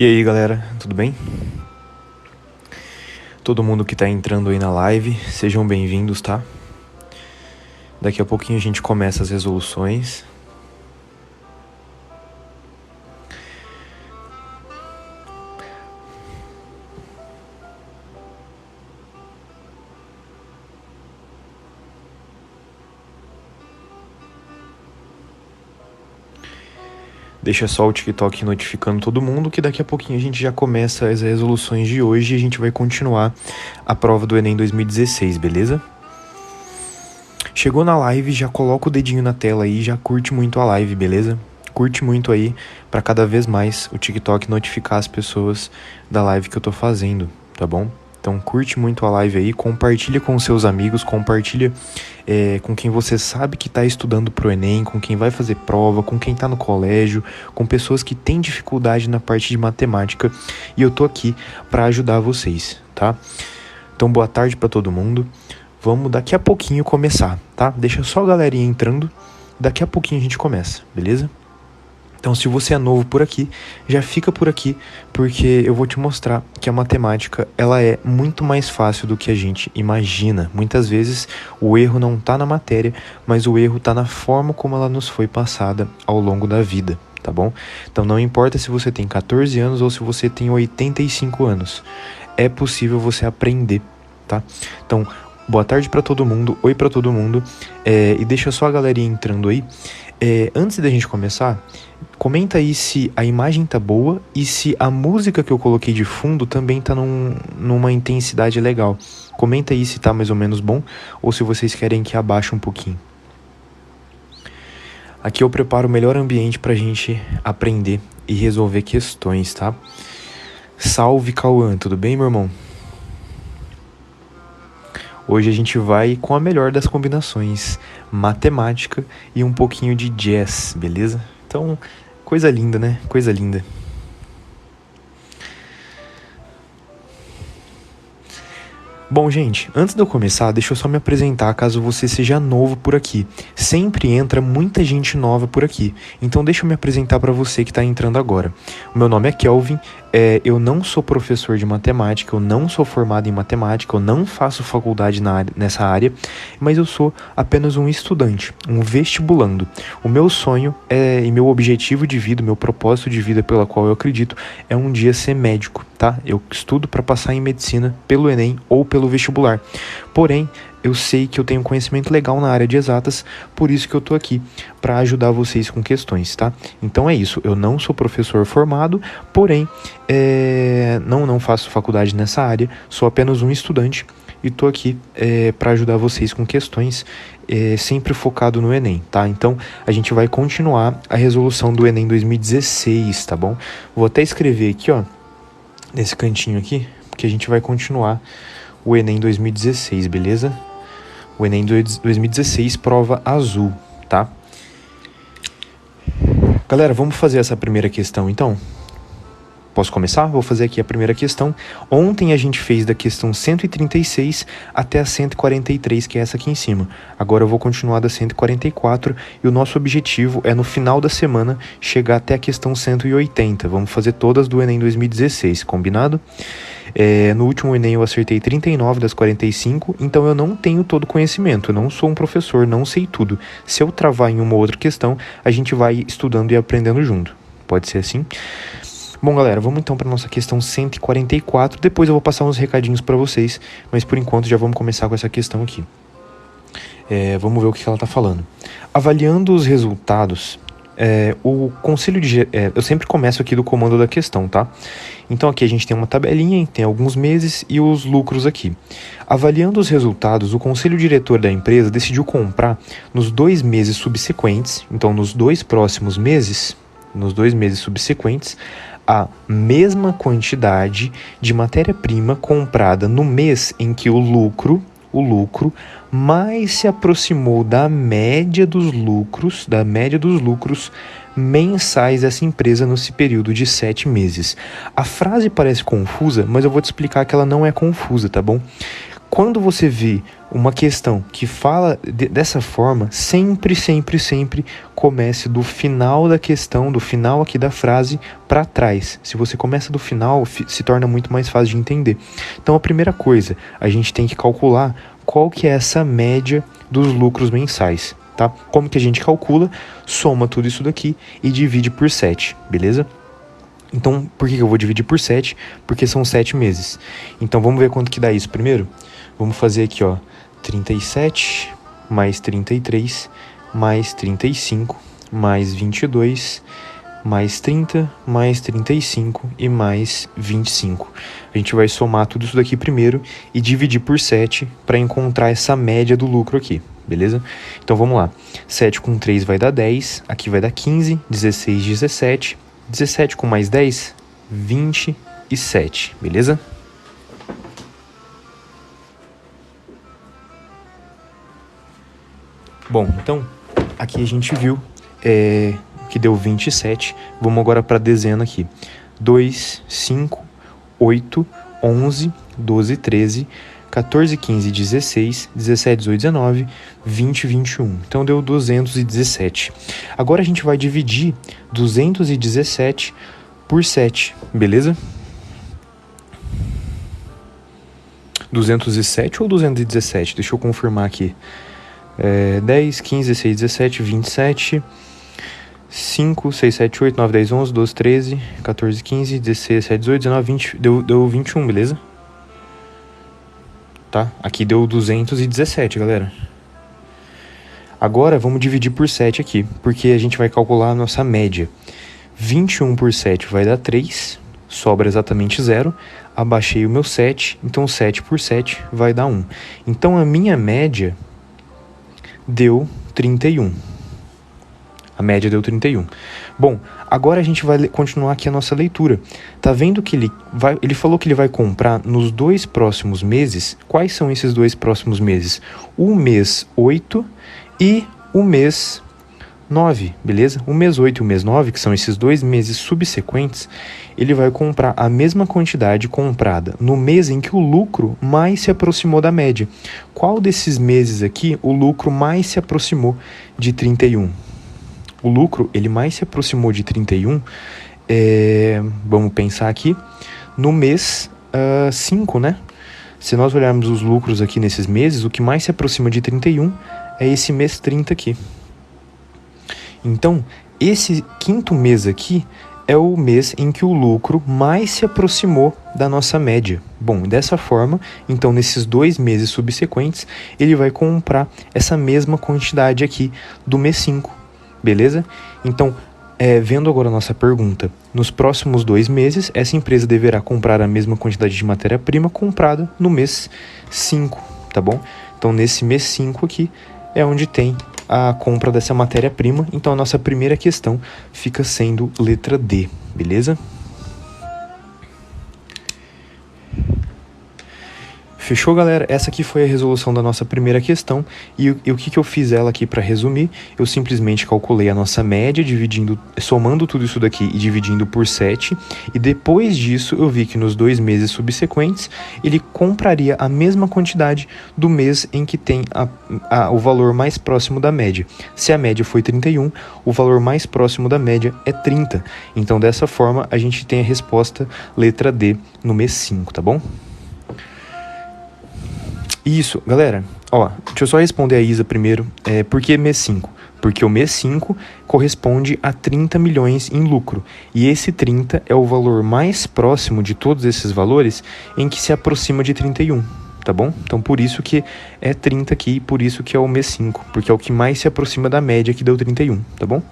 E aí galera, tudo bem? Todo mundo que tá entrando aí na live, sejam bem-vindos, tá? Daqui a pouquinho a gente começa as resoluções. Deixa só o TikTok notificando todo mundo que daqui a pouquinho a gente já começa as resoluções de hoje e a gente vai continuar a prova do Enem 2016, beleza? Chegou na live, já coloca o dedinho na tela aí, já curte muito a live, beleza? Curte muito aí pra cada vez mais o TikTok notificar as pessoas da live que eu tô fazendo, tá bom? Então curte muito a live aí, compartilha com seus amigos, compartilha com quem você sabe que está estudando pro Enem, com quem vai fazer prova, com quem está no colégio, com pessoas que têm dificuldade na parte de matemática, e eu tô aqui para ajudar vocês, tá? Então boa tarde para todo mundo. Vamos daqui a pouquinho começar, tá? Deixa só a galerinha entrando, daqui a pouquinho a gente começa, beleza? Então, se você é novo por aqui, já fica por aqui, porque eu vou te mostrar que a matemática, ela é muito mais fácil do que a gente imagina. Muitas vezes, o erro não está na matéria, mas o erro está na forma como ela nos foi passada ao longo da vida, tá bom? Então, não importa se você tem 14 anos ou se você tem 85 anos, é possível você aprender, tá? Então, boa tarde para todo mundo, oi para todo mundo, e deixa só a galerinha entrando aí. Antes da gente começar, comenta aí se a imagem tá boa e se a música que eu coloquei de fundo também tá numa intensidade legal. Comenta aí se tá mais ou menos bom ou se vocês querem que abaixe um pouquinho. Aqui eu preparo o melhor ambiente pra gente aprender e resolver questões, tá? Salve, Cauã, tudo bem, meu irmão? Hoje a gente vai com a melhor das combinações, matemática e um pouquinho de jazz, beleza? Então, coisa linda, né? Coisa linda. Bom, gente, antes de eu começar, deixa eu só me apresentar caso você seja novo por aqui. Sempre entra muita gente nova por aqui, então deixa eu me apresentar para você que está entrando agora. O meu nome é Kelvin, eu não sou professor de matemática, eu não sou formado em matemática, eu não faço faculdade nessa área, mas eu sou apenas um estudante, um vestibulando. O meu sonho e meu objetivo de vida, meu propósito de vida pela qual eu acredito, é um dia ser médico, tá? Eu estudo para passar em medicina pelo Enem ou pelo vestibular. Porém, eu sei que eu tenho conhecimento legal na área de exatas, por isso que eu tô aqui para ajudar vocês com questões, tá? Então é isso, eu não sou professor formado, porém, não faço faculdade nessa área, sou apenas um estudante e tô aqui para ajudar vocês com questões, sempre focado no Enem, tá? Então, a gente vai continuar a resolução do Enem 2016, tá bom? Vou até escrever aqui, ó, nesse cantinho aqui, porque a gente vai continuar o Enem 2016, beleza? O Enem 2016, prova azul, tá? Galera, vamos fazer essa primeira questão, então? Posso começar? Vou fazer aqui a primeira questão. Ontem a gente fez da questão 136 até a 143, que é essa aqui em cima. Agora eu vou continuar da 144 e o nosso objetivo é no final da semana chegar até a questão 180. Vamos fazer todas do Enem 2016, combinado? No último Enem eu acertei 39 das 45, então eu não tenho todo o conhecimento, eu não sou um professor, não sei tudo. Se eu travar em uma outra questão, a gente vai estudando e aprendendo junto. Pode ser assim? Bom, galera, vamos então para nossa questão 144, depois eu vou passar uns recadinhos para vocês, mas por enquanto já vamos começar com essa questão aqui. Vamos ver o que ela está falando. Avaliando os resultados, o conselho de... eu sempre começo aqui do comando da questão, tá? Então aqui a gente tem uma tabelinha, tem alguns meses e os lucros aqui. Avaliando os resultados, o conselho diretor da empresa decidiu comprar nos 2 meses subsequentes, então nos 2 próximos meses, nos 2 meses subsequentes, a mesma quantidade de matéria-prima comprada no mês em que o lucro mais se aproximou da média dos lucros mensais dessa empresa nesse período de 7 meses. A frase parece confusa, mas eu vou te explicar que ela não é confusa, tá bom? Quando você vê uma questão que fala dessa forma, sempre comece do final da questão, do final aqui da frase para trás. Se você começa do final, se torna muito mais fácil de entender. Então a primeira coisa, a gente tem que calcular qual que é essa média dos lucros mensais, tá? Como que a gente calcula? Soma tudo isso daqui e divide por 7, beleza? Então, por que eu vou dividir por 7? Porque são 7 meses. Então, vamos ver quanto que dá isso primeiro? Vamos fazer aqui, ó, 37 mais 33 mais 35 mais 22 mais 30 mais 35 e mais 25. A gente vai somar tudo isso daqui primeiro e dividir por 7 para encontrar essa média do lucro aqui, beleza? Então, vamos lá. 7 com 3 vai dar 10, aqui vai dar 15, 16, 17... 17 com mais 10, 27, beleza? Bom, então, aqui a gente viu que deu 27. Vamos agora para a dezena aqui. 2, 5, 8, 11, 12, 13, 14, 15, 16, 17, 18, 19, 20, 21. Então, deu 217. Agora, a gente vai dividir 217 por 7, beleza? 207 ou 217? Deixa eu confirmar aqui. 10, 15, 16, 17, 27... 5, 6, 7, 8, 9, 10, 11, 12, 13, 14, 15, 16, 17, 18, 19, 20... Deu 21, beleza? Tá? Aqui deu 217, galera. Agora, vamos dividir por 7 aqui, porque a gente vai calcular a nossa média. 21 por 7 vai dar 3, sobra exatamente 0. Abaixei o meu 7, então 7 por 7 vai dar 1. Então, a minha média deu 31. A média deu 31. Bom, agora a gente vai continuar aqui a nossa leitura. Tá vendo que ele falou que ele vai comprar nos 2 próximos meses. Quais são esses 2 próximos meses? O mês 8 e o mês 9, beleza? O mês 8 e o mês 9, que são esses 2 meses subsequentes, ele vai comprar a mesma quantidade comprada no mês em que o lucro mais se aproximou da média. Qual desses meses aqui o lucro mais se aproximou de 31? O lucro, ele mais se aproximou de 31, vamos pensar aqui, no mês 5, né? Se nós olharmos os lucros aqui nesses meses, o que mais se aproxima de 31 é esse mês 30 aqui. Então, esse 5º mês aqui é o mês em que o lucro mais se aproximou da nossa média. Bom, dessa forma, então, nesses 2 meses subsequentes, ele vai comprar essa mesma quantidade aqui do mês 5. Beleza? Então, vendo agora a nossa pergunta, nos próximos 2 meses, essa empresa deverá comprar a mesma quantidade de matéria-prima comprada no mês 5, tá bom? Então, nesse mês 5 aqui, é onde tem a compra dessa matéria-prima. Então, a nossa primeira questão fica sendo letra D, beleza? Fechou, galera? Essa aqui foi a resolução da nossa primeira questão. E o que eu fiz ela aqui para resumir? Eu simplesmente calculei a nossa média, somando tudo isso daqui e dividindo por 7. E depois disso, eu vi que nos 2 meses subsequentes, ele compraria a mesma quantidade do mês em que tem o valor mais próximo da média. Se a média foi 31, o valor mais próximo da média é 30. Então, dessa forma, a gente tem a resposta letra D no mês 5, tá bom? Isso, galera, ó, deixa eu só responder a Isa primeiro. Por que mês 5? Porque o mês 5 corresponde a 30 milhões em lucro. E esse 30 é o valor mais próximo de todos esses valores em que se aproxima de 31, tá bom? Então, por isso que é 30 aqui e por isso que é o mês 5, porque é o que mais se aproxima da média que deu 31, tá bom?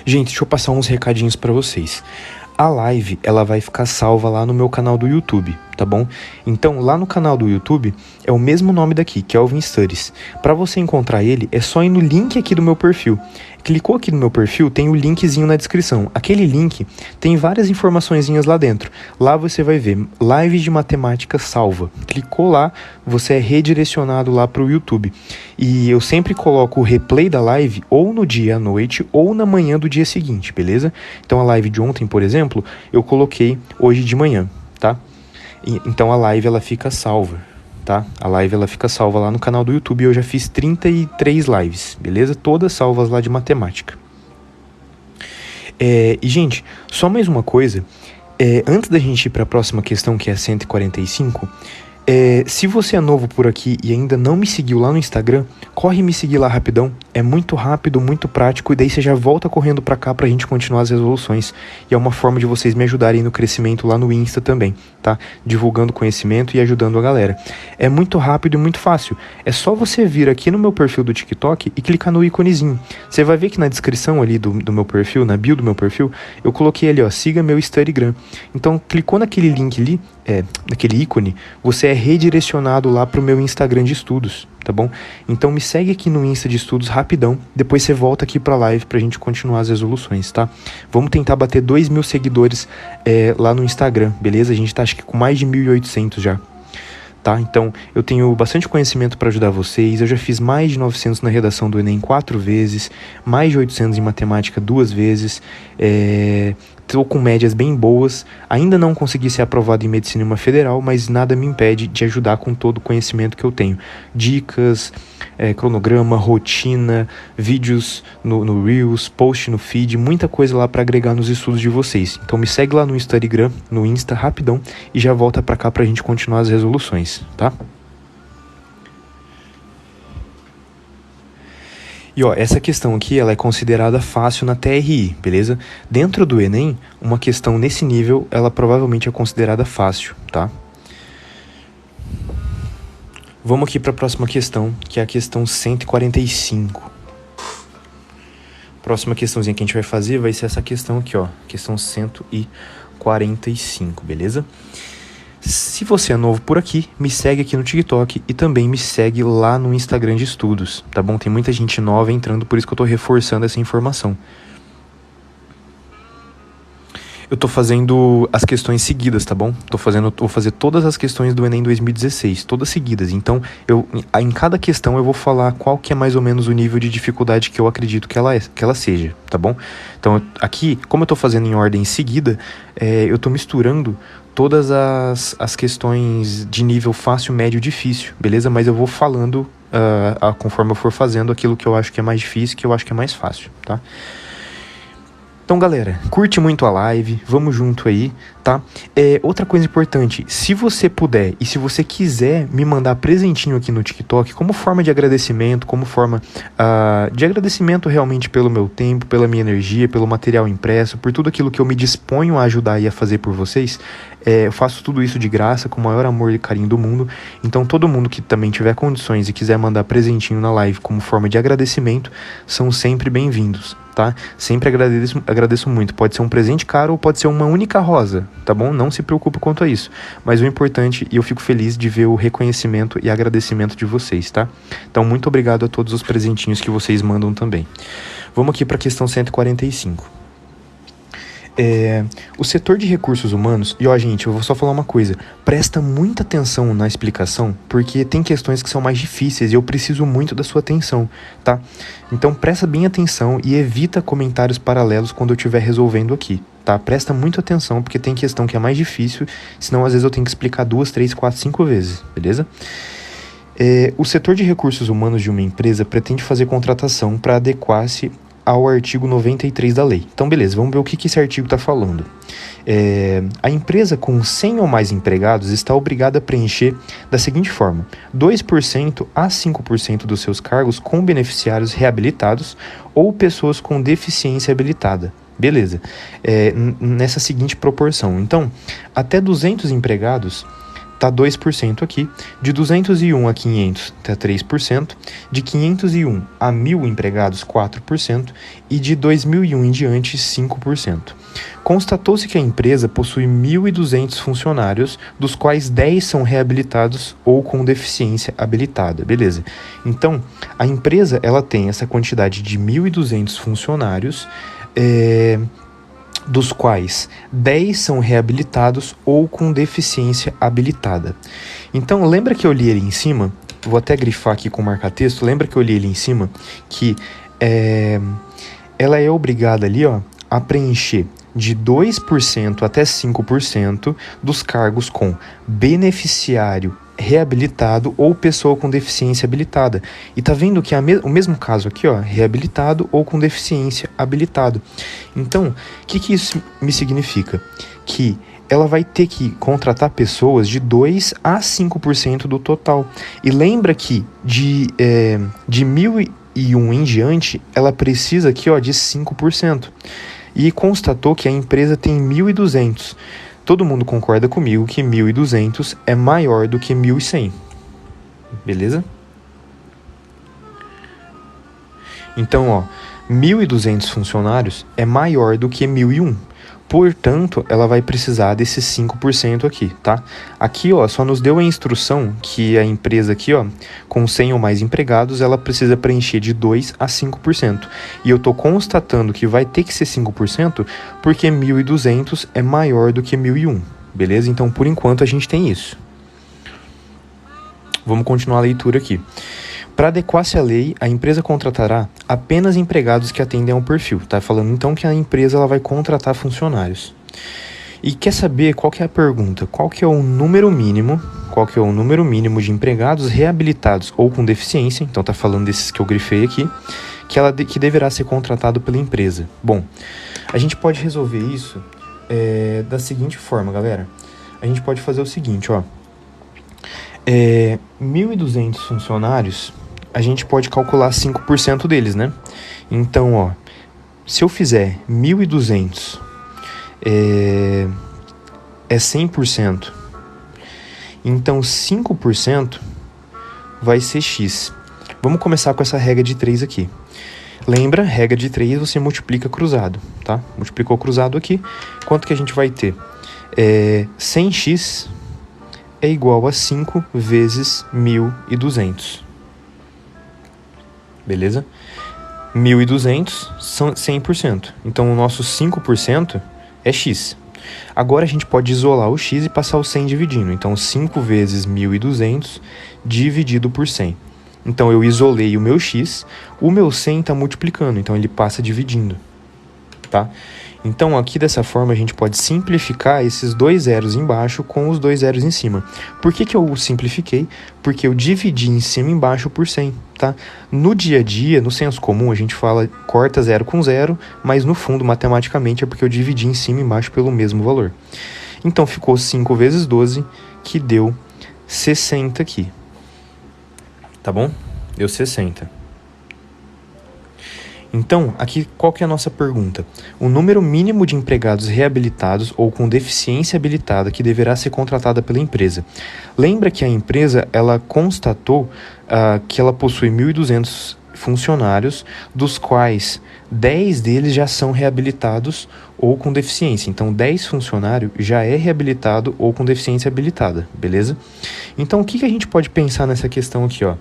Gente, deixa eu passar uns recadinhos para vocês. A live, ela vai ficar salva lá no meu canal do YouTube, tá bom? Então, lá no canal do YouTube, é o mesmo nome daqui, Kelvin Studies. Para você encontrar ele, é só ir no link aqui do meu perfil. Clicou aqui no meu perfil, tem o linkzinho na descrição. Aquele link tem várias informaçõezinhas lá dentro. Lá você vai ver live de matemática salva. Clicou lá, você é redirecionado lá para o YouTube. E eu sempre coloco o replay da live ou no dia à noite ou na manhã do dia seguinte, beleza? Então a live de ontem, por exemplo, eu coloquei hoje de manhã, tá? Então a live ela fica salva. tá? A live ela fica salva lá no canal do YouTube. Eu já fiz 33 lives, beleza? Todas salvas lá de matemática. E, gente, só mais uma coisa. Antes da gente ir para a próxima questão, que é 145, se você é novo por aqui e ainda não me seguiu lá no Instagram, corre me seguir lá rapidão. É muito rápido, muito prático, e daí você já volta correndo pra cá pra gente continuar as resoluções. E é uma forma de vocês me ajudarem no crescimento lá no Insta também, tá? Divulgando conhecimento e ajudando a galera. É muito rápido e muito fácil. É só você vir aqui no meu perfil do TikTok e clicar no íconezinho. Você vai ver que na descrição ali do meu perfil, na bio do meu perfil, eu coloquei ali, ó, siga meu Instagram. Então, clicou naquele link ali, naquele ícone, você é redirecionado lá pro meu Instagram de estudos, tá bom? Então me segue aqui no Insta de estudos rapidão, depois você volta aqui pra live pra gente continuar as resoluções, tá? Vamos tentar bater 2.000 seguidores lá no Instagram, beleza? A gente tá acho que com mais de 1.800 já. Tá? Então, eu tenho bastante conhecimento para ajudar vocês. Eu já fiz mais de 900 na redação do Enem 4 vezes, mais de 800 em matemática 2 vezes. Estou com médias bem boas. Ainda não consegui ser aprovado em medicina em uma federal, mas nada me impede de ajudar com todo o conhecimento que eu tenho. Dicas, cronograma, rotina, vídeos no Reels, post no feed, muita coisa lá para agregar nos estudos de vocês. Então me segue lá no Instagram, no Insta, rapidão, e já volta para cá pra gente continuar as resoluções, tá? E ó, essa questão aqui, ela é considerada fácil na TRI, beleza? Dentro do Enem, uma questão nesse nível, ela provavelmente é considerada fácil, tá? Vamos aqui para a próxima questão, que é a questão 145. Próxima questãozinha que a gente vai fazer vai ser essa questão aqui, ó, questão 145, beleza? Se você é novo por aqui, me segue aqui no TikTok e também me segue lá no Instagram de estudos, tá bom? Tem muita gente nova entrando, por isso que eu tô reforçando essa informação. Eu tô fazendo as questões seguidas, tá bom? Vou fazer todas as questões do Enem 2016, todas seguidas. Então, em cada questão eu vou falar qual que é mais ou menos o nível de dificuldade que eu acredito que ela seja, tá bom? Então, aqui, como eu tô fazendo em ordem seguida, eu tô misturando todas as questões de nível fácil, médio, difícil, beleza? Mas eu vou falando conforme eu for fazendo aquilo que eu acho que é mais difícil, que eu acho que é mais fácil, tá? Então, galera, curte muito a live, vamos junto aí, tá? Outra coisa importante, se você puder e se você quiser me mandar presentinho aqui no TikTok, como forma de agradecimento, como forma de agradecimento realmente pelo meu tempo, pela minha energia, pelo material impresso, por tudo aquilo que eu me disponho a ajudar e a fazer por vocês, eu faço tudo isso de graça, com o maior amor e carinho do mundo. Então, todo mundo que também tiver condições e quiser mandar presentinho na live como forma de agradecimento, são sempre bem-vindos, tá? Sempre agradeço muito. Pode ser um presente caro ou pode ser uma única rosa, tá bom? Não se preocupe quanto a isso. Mas o importante, e eu fico feliz de ver o reconhecimento e agradecimento de vocês, tá? Então, muito obrigado a todos os presentinhos que vocês mandam também. Vamos aqui para a questão 145. O setor de recursos humanos, e ó, gente, eu vou só falar uma coisa, presta muita atenção na explicação, porque tem questões que são mais difíceis e eu preciso muito da sua atenção, tá? Então presta bem atenção e evita comentários paralelos quando eu estiver resolvendo aqui, tá? Presta muito atenção, porque tem questão que é mais difícil, senão às vezes eu tenho que explicar 2, 3, 4, 5 vezes, beleza? O setor de recursos humanos de uma empresa pretende fazer contratação para adequar-se ao artigo 93 da lei. Então, beleza, vamos ver o que esse artigo está falando. A empresa com 100 ou mais empregados está obrigada a preencher da seguinte forma: 2% a 5% dos seus cargos com beneficiários reabilitados ou pessoas com deficiência habilitada. Beleza, nessa seguinte proporção. Então, até 200 empregados tá 2% aqui, de 201 a 500 tá 3%, de 501 a 1.000 empregados 4% e de 2.001 em diante 5%. Constatou-se que a empresa possui 1.200 funcionários, dos quais 10 são reabilitados ou com deficiência habilitada, beleza? Então, a empresa ela tem essa quantidade de 1.200 funcionários, dos quais 10 são reabilitados ou com deficiência habilitada. Então, lembra que eu li ali em cima? Vou até grifar aqui com marca-texto. Lembra que eu li ali em cima que ela é obrigada ali, ó, a preencher de 2% até 5% dos cargos com beneficiário reabilitado ou pessoa com deficiência habilitada. E tá vendo que é o mesmo caso aqui, ó, reabilitado ou com deficiência habilitado. Então, o que isso me significa? Que ela vai ter que contratar pessoas de 2 a 5% do total. E lembra que de 1.001 em diante, ela precisa aqui, ó, de 5%. E constatou que a empresa tem 1.200. Todo mundo concorda comigo que 1.200 é maior do que 1.100. Beleza? Então, ó, 1.200 funcionários é maior do que 1.001. Portanto, ela vai precisar desses 5% aqui, tá? Aqui, ó, só nos deu a instrução que a empresa aqui, ó, com 100 ou mais empregados, ela precisa preencher de 2 a 5%. E eu tô constatando que vai ter que ser 5% porque 1.200 é maior do que 1.001, beleza? Então, por enquanto, a gente tem isso. Vamos continuar a leitura aqui. Para adequar-se à lei, a empresa contratará apenas empregados que atendem ao perfil. Tá falando então que a empresa ela vai contratar funcionários. E quer saber qual que é a pergunta? Qual que é o número mínimo? Qual que é o número mínimo de empregados reabilitados ou com deficiência? Então tá falando desses que eu grifei aqui, que deverá ser contratado pela empresa. Bom, a gente pode resolver isso da seguinte forma, galera. A gente pode fazer o seguinte, ó. 1.200 funcionários, a gente pode calcular 5% deles, né? Então, ó, se eu fizer 1.200 é 100%, então 5% vai ser X. Vamos começar com essa regra de 3 aqui. Lembra, regra de 3 você multiplica cruzado, tá? Multiplicou cruzado aqui, quanto que a gente vai ter? 100x é igual a 5 vezes 1.200. Beleza? 1.200 são 100%. Então, o nosso 5% é x. Agora, a gente pode isolar o x e passar o 100 dividindo. Então, 5 vezes 1.200 dividido por 100. Então, eu isolei o meu x. O meu 100 está multiplicando. Então, ele passa dividindo. Tá? Então, aqui dessa forma, a gente pode simplificar esses 2 zeros embaixo com os 2 zeros em cima. Por que eu simplifiquei? Porque eu dividi em cima e embaixo por 100, tá? No dia a dia, no senso comum, a gente fala corta 0 com 0, mas no fundo, matematicamente, é porque eu dividi em cima e embaixo pelo mesmo valor. Então, ficou 5 vezes 12, que deu 60 aqui. Tá bom? Deu 60. Então, aqui qual que é a nossa pergunta? O número mínimo de empregados reabilitados ou com deficiência habilitada que deverá ser contratada pela empresa. Lembra que a empresa ela constatou que ela possui 1.200 funcionários, dos quais 10 deles já são reabilitados ou com deficiência. Então, 10 funcionários já é reabilitado ou com deficiência habilitada, beleza? Então, o que a gente pode pensar nessa questão aqui, ó?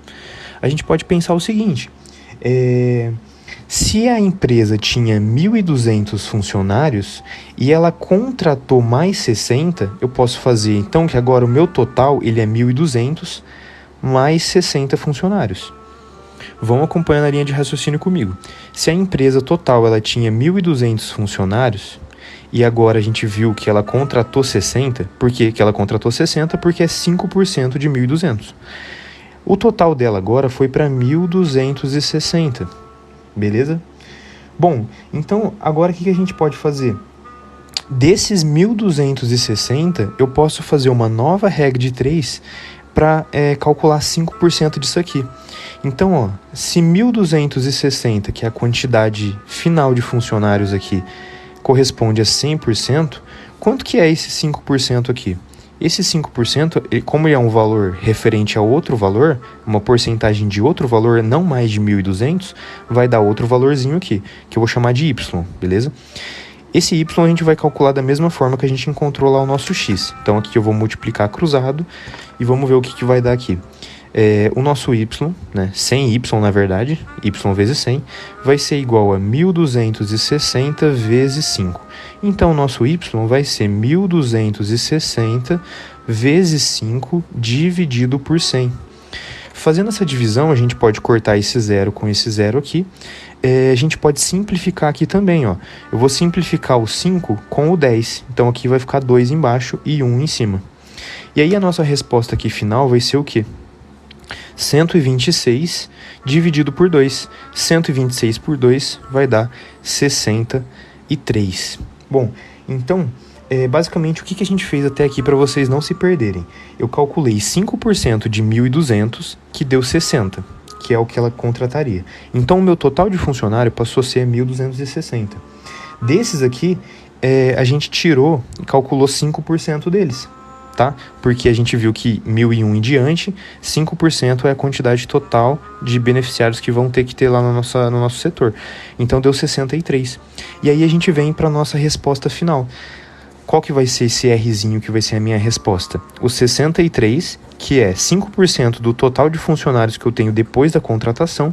A gente pode pensar o seguinte, se a empresa tinha 1.200 funcionários e ela contratou mais 60, eu posso fazer então que agora o meu total ele é 1.200 mais 60 funcionários. Vão acompanhando a linha de raciocínio comigo. Se a empresa total ela tinha 1.200 funcionários e agora a gente viu que ela contratou 60, por que ela contratou 60? Porque é 5% de 1.200. O total dela agora foi para 1.260. Beleza? Bom, então agora o que a gente pode fazer? Desses 1.260, eu posso fazer uma nova regra de 3 para calcular 5% disso aqui. Então, ó, se 1.260, que é a quantidade final de funcionários aqui, corresponde a 100%, quanto que é esse 5% aqui? Esse 5%, como ele é um valor referente a outro valor, uma porcentagem de outro valor, não mais de 1.200, vai dar outro valorzinho aqui, que eu vou chamar de y, beleza? Esse y a gente vai calcular da mesma forma que a gente encontrou lá o nosso x. Então aqui eu vou multiplicar cruzado e vamos ver o que vai dar aqui. O nosso y, né, 100y na verdade, y vezes 100, vai ser igual a 1.260 vezes 5. Então, o nosso y vai ser 1.260 vezes 5 dividido por 100. Fazendo essa divisão, a gente pode cortar esse zero com esse zero aqui. A gente pode simplificar aqui também, ó. Eu vou simplificar o 5 com o 10. Então, aqui vai ficar 2 embaixo e 1 em cima. E aí a nossa resposta aqui final vai ser o quê? 126 dividido por 2. 126 por 2 vai dar 63. Bom, então, basicamente, o que a gente fez até aqui para vocês não se perderem? Eu calculei 5% de 1.200, que deu 60, que é o que ela contrataria. Então, o meu total de funcionário passou a ser 1.260. Desses aqui, a gente tirou e calculou 5% deles. Tá? Porque a gente viu que 1.001 em diante, 5% é a quantidade total de beneficiários que vão ter que ter lá no nosso setor. Então deu 63. E aí a gente vem para a nossa resposta final. Qual que vai ser esse Rzinho que vai ser a minha resposta? O 63, que é 5% do total de funcionários que eu tenho depois da contratação,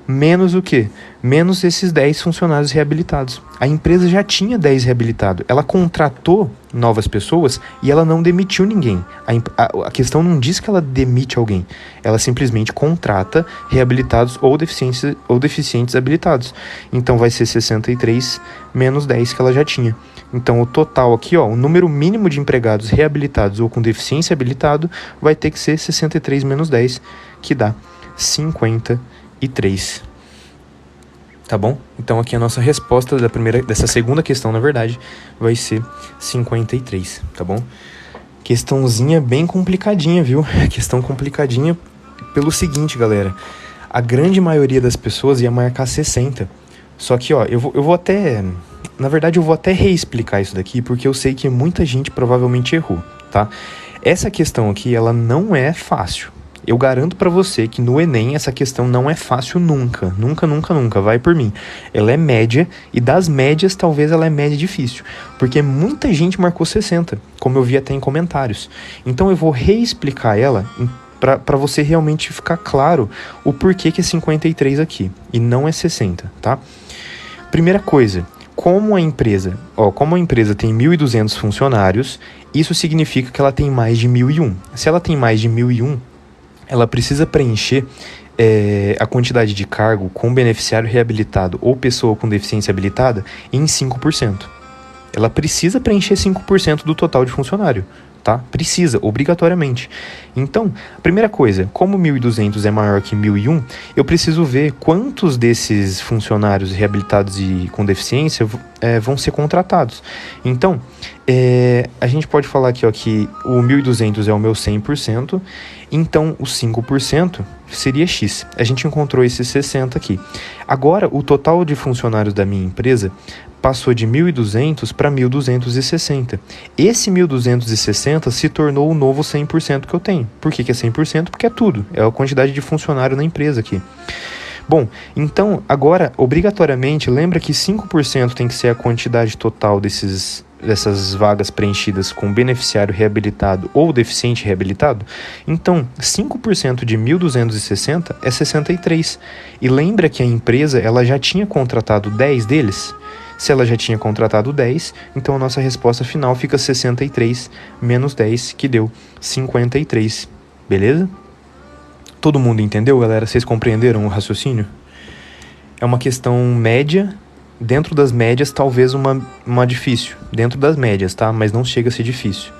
menos o quê? Menos esses 10 funcionários reabilitados. A empresa já tinha 10 reabilitados. Ela contratou novas pessoas e ela não demitiu ninguém. A questão não diz que ela demite alguém. Ela simplesmente contrata reabilitados ou deficientes habilitados. Então vai ser 63 menos 10 que ela já tinha. Então o total aqui, ó, o número mínimo de empregados reabilitados ou com deficiência habilitado vai ter que ser 63 menos 10, que dá 53. Tá bom? Então aqui a nossa resposta dessa segunda questão, na verdade, vai ser 53, tá bom? Questãozinha bem complicadinha, viu? Questão complicadinha pelo seguinte, galera. A grande maioria das pessoas ia marcar 60. Só que, ó, eu vou até... Na verdade, eu vou até reexplicar isso daqui, porque eu sei que muita gente provavelmente errou, tá? Essa questão aqui, ela não é fácil. Eu garanto pra você que no Enem essa questão não é fácil nunca. Nunca, vai por mim. Ela é média, e das médias talvez ela é média difícil. Porque muita gente marcou 60, como eu vi até em comentários. Então eu vou reexplicar ela pra você realmente ficar claro o porquê que é 53 aqui, e não é 60, tá? Primeira coisa, como a empresa tem 1.200 funcionários, isso significa que ela tem mais de 1.001. Se ela tem mais de 1.001, ela precisa preencher a quantidade de cargo com beneficiário reabilitado ou pessoa com deficiência habilitada em 5%. Ela precisa preencher 5% do total de funcionário, tá? Precisa, obrigatoriamente. Então, a primeira coisa, como 1.200 é maior que 1.001, eu preciso ver quantos desses funcionários reabilitados e com deficiência vão ser contratados. Então, a gente pode falar aqui, ó, que o 1.200 é o meu 100%, então o 5% seria X. A gente encontrou esse 60 aqui. Agora, o total de funcionários da minha empresa passou de 1.200 para 1.260. Esse 1.260 se tornou o novo 100% que eu tenho. Por que é 100%? Porque é tudo. É a quantidade de funcionário na empresa aqui. Bom, então, agora, obrigatoriamente, lembra que 5% tem que ser a quantidade total dessas vagas preenchidas com beneficiário reabilitado ou deficiente reabilitado? Então, 5% de 1.260 é 63. E lembra que a empresa ela já tinha contratado 10 deles? Se ela já tinha contratado 10, então a nossa resposta final fica 63 menos 10, que deu 53. Beleza? Todo mundo entendeu, galera? Vocês compreenderam o raciocínio? É uma questão média. Dentro das médias, talvez uma difícil. Dentro das médias, tá? Mas não chega a ser difícil.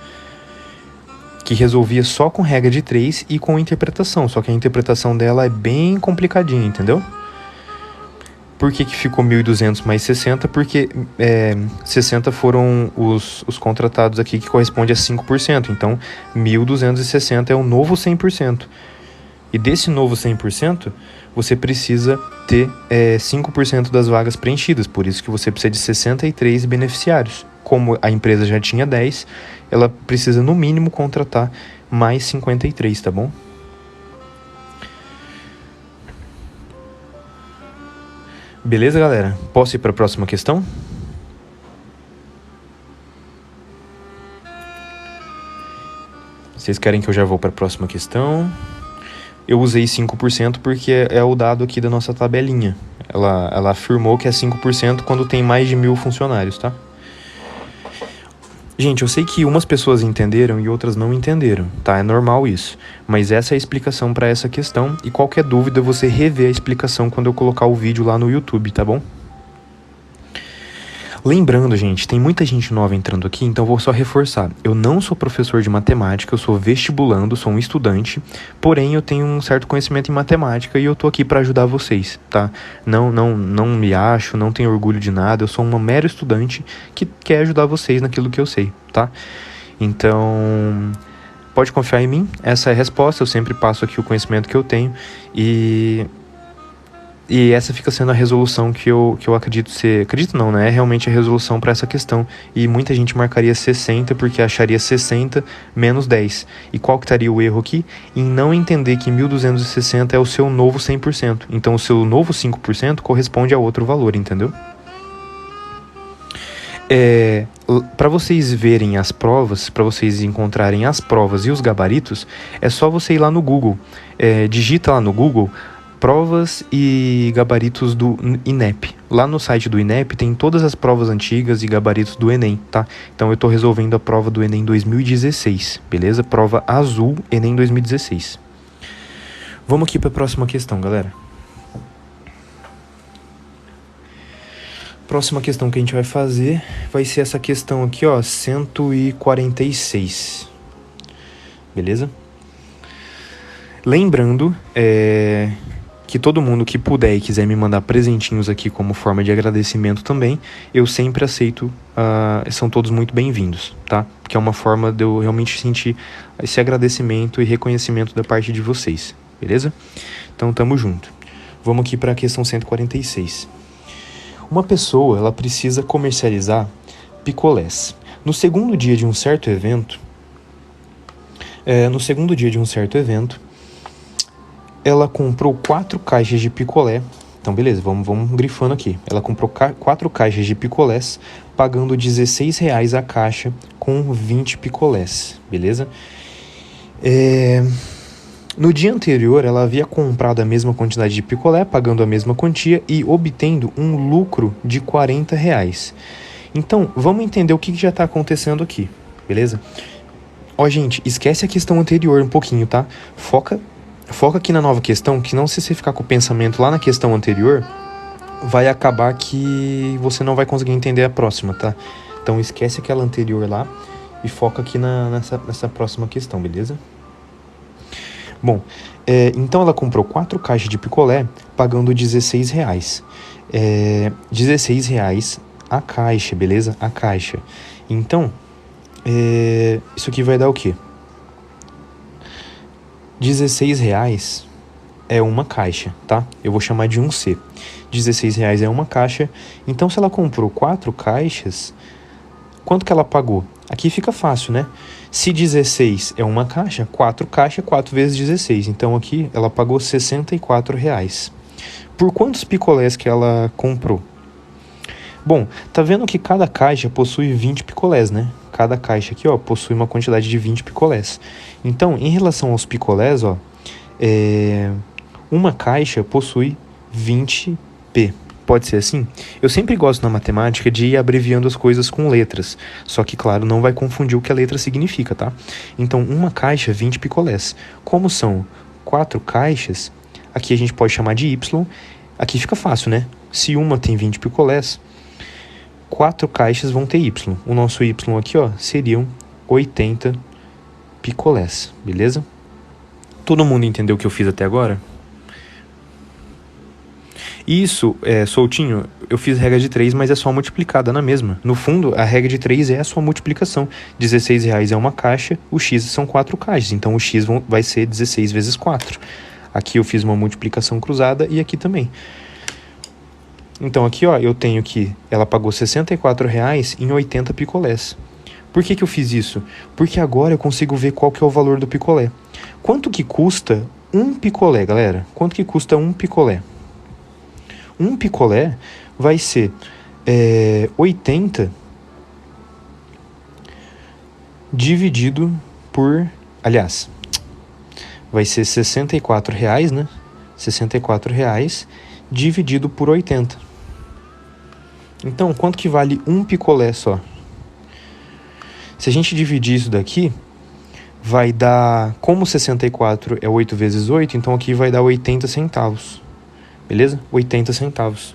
Que resolvia só com regra de 3 e com interpretação. Só que a interpretação dela é bem complicadinha, entendeu? Por que ficou 1.200 mais 60? Porque 60 foram os contratados aqui, que corresponde a 5%. Então, 1.260 é o novo 100%. E desse novo 100%, você precisa ter 5% das vagas preenchidas. Por isso que você precisa de 63 beneficiários. Como a empresa já tinha 10, ela precisa no mínimo contratar mais 53, tá bom? Beleza, galera? Posso ir para a próxima questão? Vocês querem que eu já vou para a próxima questão? Eu usei 5% porque é o dado aqui da nossa tabelinha. Ela afirmou que é 5% quando tem mais de 1.000 funcionários, tá? Gente, eu sei que umas pessoas entenderam e outras não entenderam, tá? É normal isso. Mas essa é a explicação para essa questão, e qualquer dúvida você rever a explicação quando eu colocar o vídeo lá no YouTube, tá bom? Lembrando, gente, tem muita gente nova entrando aqui, então vou só reforçar. Eu não sou professor de matemática, eu sou vestibulando, sou um estudante, porém eu tenho um certo conhecimento em matemática e eu tô aqui para ajudar vocês, tá? Não me acho, não tenho orgulho de nada, eu sou um mero estudante que quer ajudar vocês naquilo que eu sei, tá? Então, pode confiar em mim, essa é a resposta, eu sempre passo aqui o conhecimento que eu tenho e essa fica sendo a resolução que eu acredito ser... Acredito não, né? É realmente a resolução para essa questão. E muita gente marcaria 60 porque acharia 60 menos 10. E qual que estaria o erro aqui? Em não entender que 1.260 é o seu novo 100%. Então o seu novo 5% corresponde a outro valor, entendeu? Para vocês verem as provas, para vocês encontrarem as provas e os gabaritos, é só você ir lá no Google. Digita lá no Google... Provas e gabaritos do INEP. Lá no site do INEP tem todas as provas antigas e gabaritos do Enem, tá? Então eu tô resolvendo a prova do Enem 2016, beleza? Prova azul, Enem 2016. Vamos aqui para a próxima questão, galera. Próxima questão que a gente vai fazer vai ser essa questão aqui, ó, 146. Beleza? Lembrando, que todo mundo que puder e quiser me mandar presentinhos aqui como forma de agradecimento também, eu sempre aceito, são todos muito bem-vindos, tá? Porque é uma forma de eu realmente sentir esse agradecimento e reconhecimento da parte de vocês, beleza? Então, tamo junto. Vamos aqui para a questão 146. Uma pessoa, ela precisa comercializar picolés. No segundo dia de um certo evento, ela comprou 4 caixas de picolé. Então, beleza, vamos grifando aqui. Ela comprou 4 caixas de picolés, pagando R$16 a caixa com 20 picolés, beleza? No dia anterior, ela havia comprado a mesma quantidade de picolé, pagando a mesma quantia e obtendo um lucro de R$40. Então, vamos entender o que já está acontecendo aqui, beleza? Ó, gente, esquece a questão anterior um pouquinho, tá? Foca aqui na nova questão, que não se você ficar com o pensamento lá na questão anterior, vai acabar que você não vai conseguir entender a próxima, tá? Então esquece aquela anterior lá e foca aqui nessa próxima questão, beleza? Bom, então ela comprou 4 caixas de picolé, pagando R$16. R$16 a caixa, beleza? A caixa. Então, isso aqui vai dar o quê? R$16 é uma caixa, tá? Eu vou chamar de 1C. R$16 é uma caixa. Então, se ela comprou 4 caixas, quanto que ela pagou? Aqui fica fácil, né? Se 16 é uma caixa, 4 caixas, 4 vezes 16. Então, aqui ela pagou R$64. Por quantos picolés que ela comprou? Bom, tá vendo que cada caixa possui 20 picolés, né? Cada caixa aqui, ó, possui uma quantidade de 20 picolés. Então, em relação aos picolés, ó, uma caixa possui 20 P. Pode ser assim? Eu sempre gosto na matemática de ir abreviando as coisas com letras. Só que, claro, não vai confundir o que a letra significa, tá? Então, uma caixa, 20 picolés. Como são 4 caixas, aqui a gente pode chamar de Y. Aqui fica fácil, né? Se uma tem 20 picolés, 4 caixas vão ter Y. O nosso Y aqui, ó, seriam 80 picolés, beleza? Todo mundo entendeu o que eu fiz até agora? Isso, soltinho, eu fiz regra de 3, mas é só multiplicada na mesma. No fundo, a regra de 3 é a sua multiplicação. R$16 é uma caixa, o X são 4 caixas. Então, o X vai ser 16 vezes 4. Aqui eu fiz uma multiplicação cruzada e aqui também. Então, aqui, ó, eu tenho que ela pagou R$64 em 80 picolés. Por que eu fiz isso? Porque agora eu consigo ver qual que é o valor do picolé. Quanto que custa um picolé, galera? Quanto que custa um picolé? Um picolé vai ser 80 dividido por... Aliás, vai ser R$64, né? R$64 dividido por 80. Então, quanto que vale um picolé só? Se a gente dividir isso daqui, vai dar... Como 64 é 8 vezes 8, então aqui vai dar 80 centavos. Beleza? 80 centavos.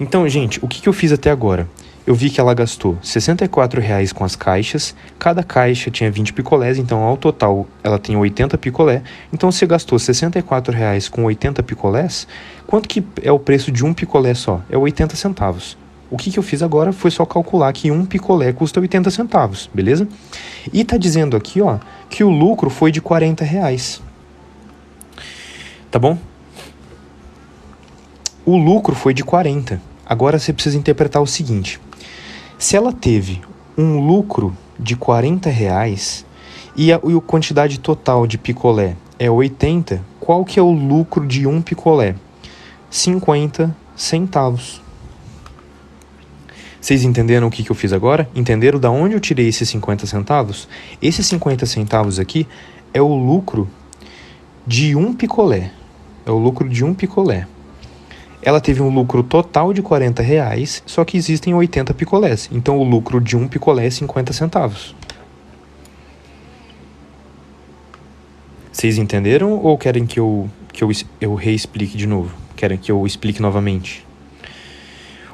Então, gente, o que eu fiz até agora? Eu vi que ela gastou R$ 64,00 com as caixas, cada caixa tinha 20 picolés, então ao total ela tem 80 picolé. Então você gastou R$ 64,00 com 80 picolés, quanto que é o preço de um picolé só? É 80 centavos. O que eu fiz agora foi só calcular que um picolé custa 80 centavos, beleza? E tá dizendo aqui, ó, que o lucro foi de R$ 40,00. Tá bom? O lucro foi de 40. Agora você precisa interpretar o seguinte. Se ela teve um lucro de R$ 40,00 e a quantidade total de picolé é 80, qual que é o lucro de um picolé? 50 centavos. Vocês entenderam o que eu fiz agora? Entenderam da onde eu tirei esses 50 centavos? Esses 50 centavos aqui é o lucro de um picolé. É o lucro de um picolé. Ela teve um lucro total de R$ 40,00, só que existem 80 picolés. Então, o lucro de um picolé é 50 centavos. Vocês entenderam ou querem que eu reexplique de novo? Querem que eu explique novamente?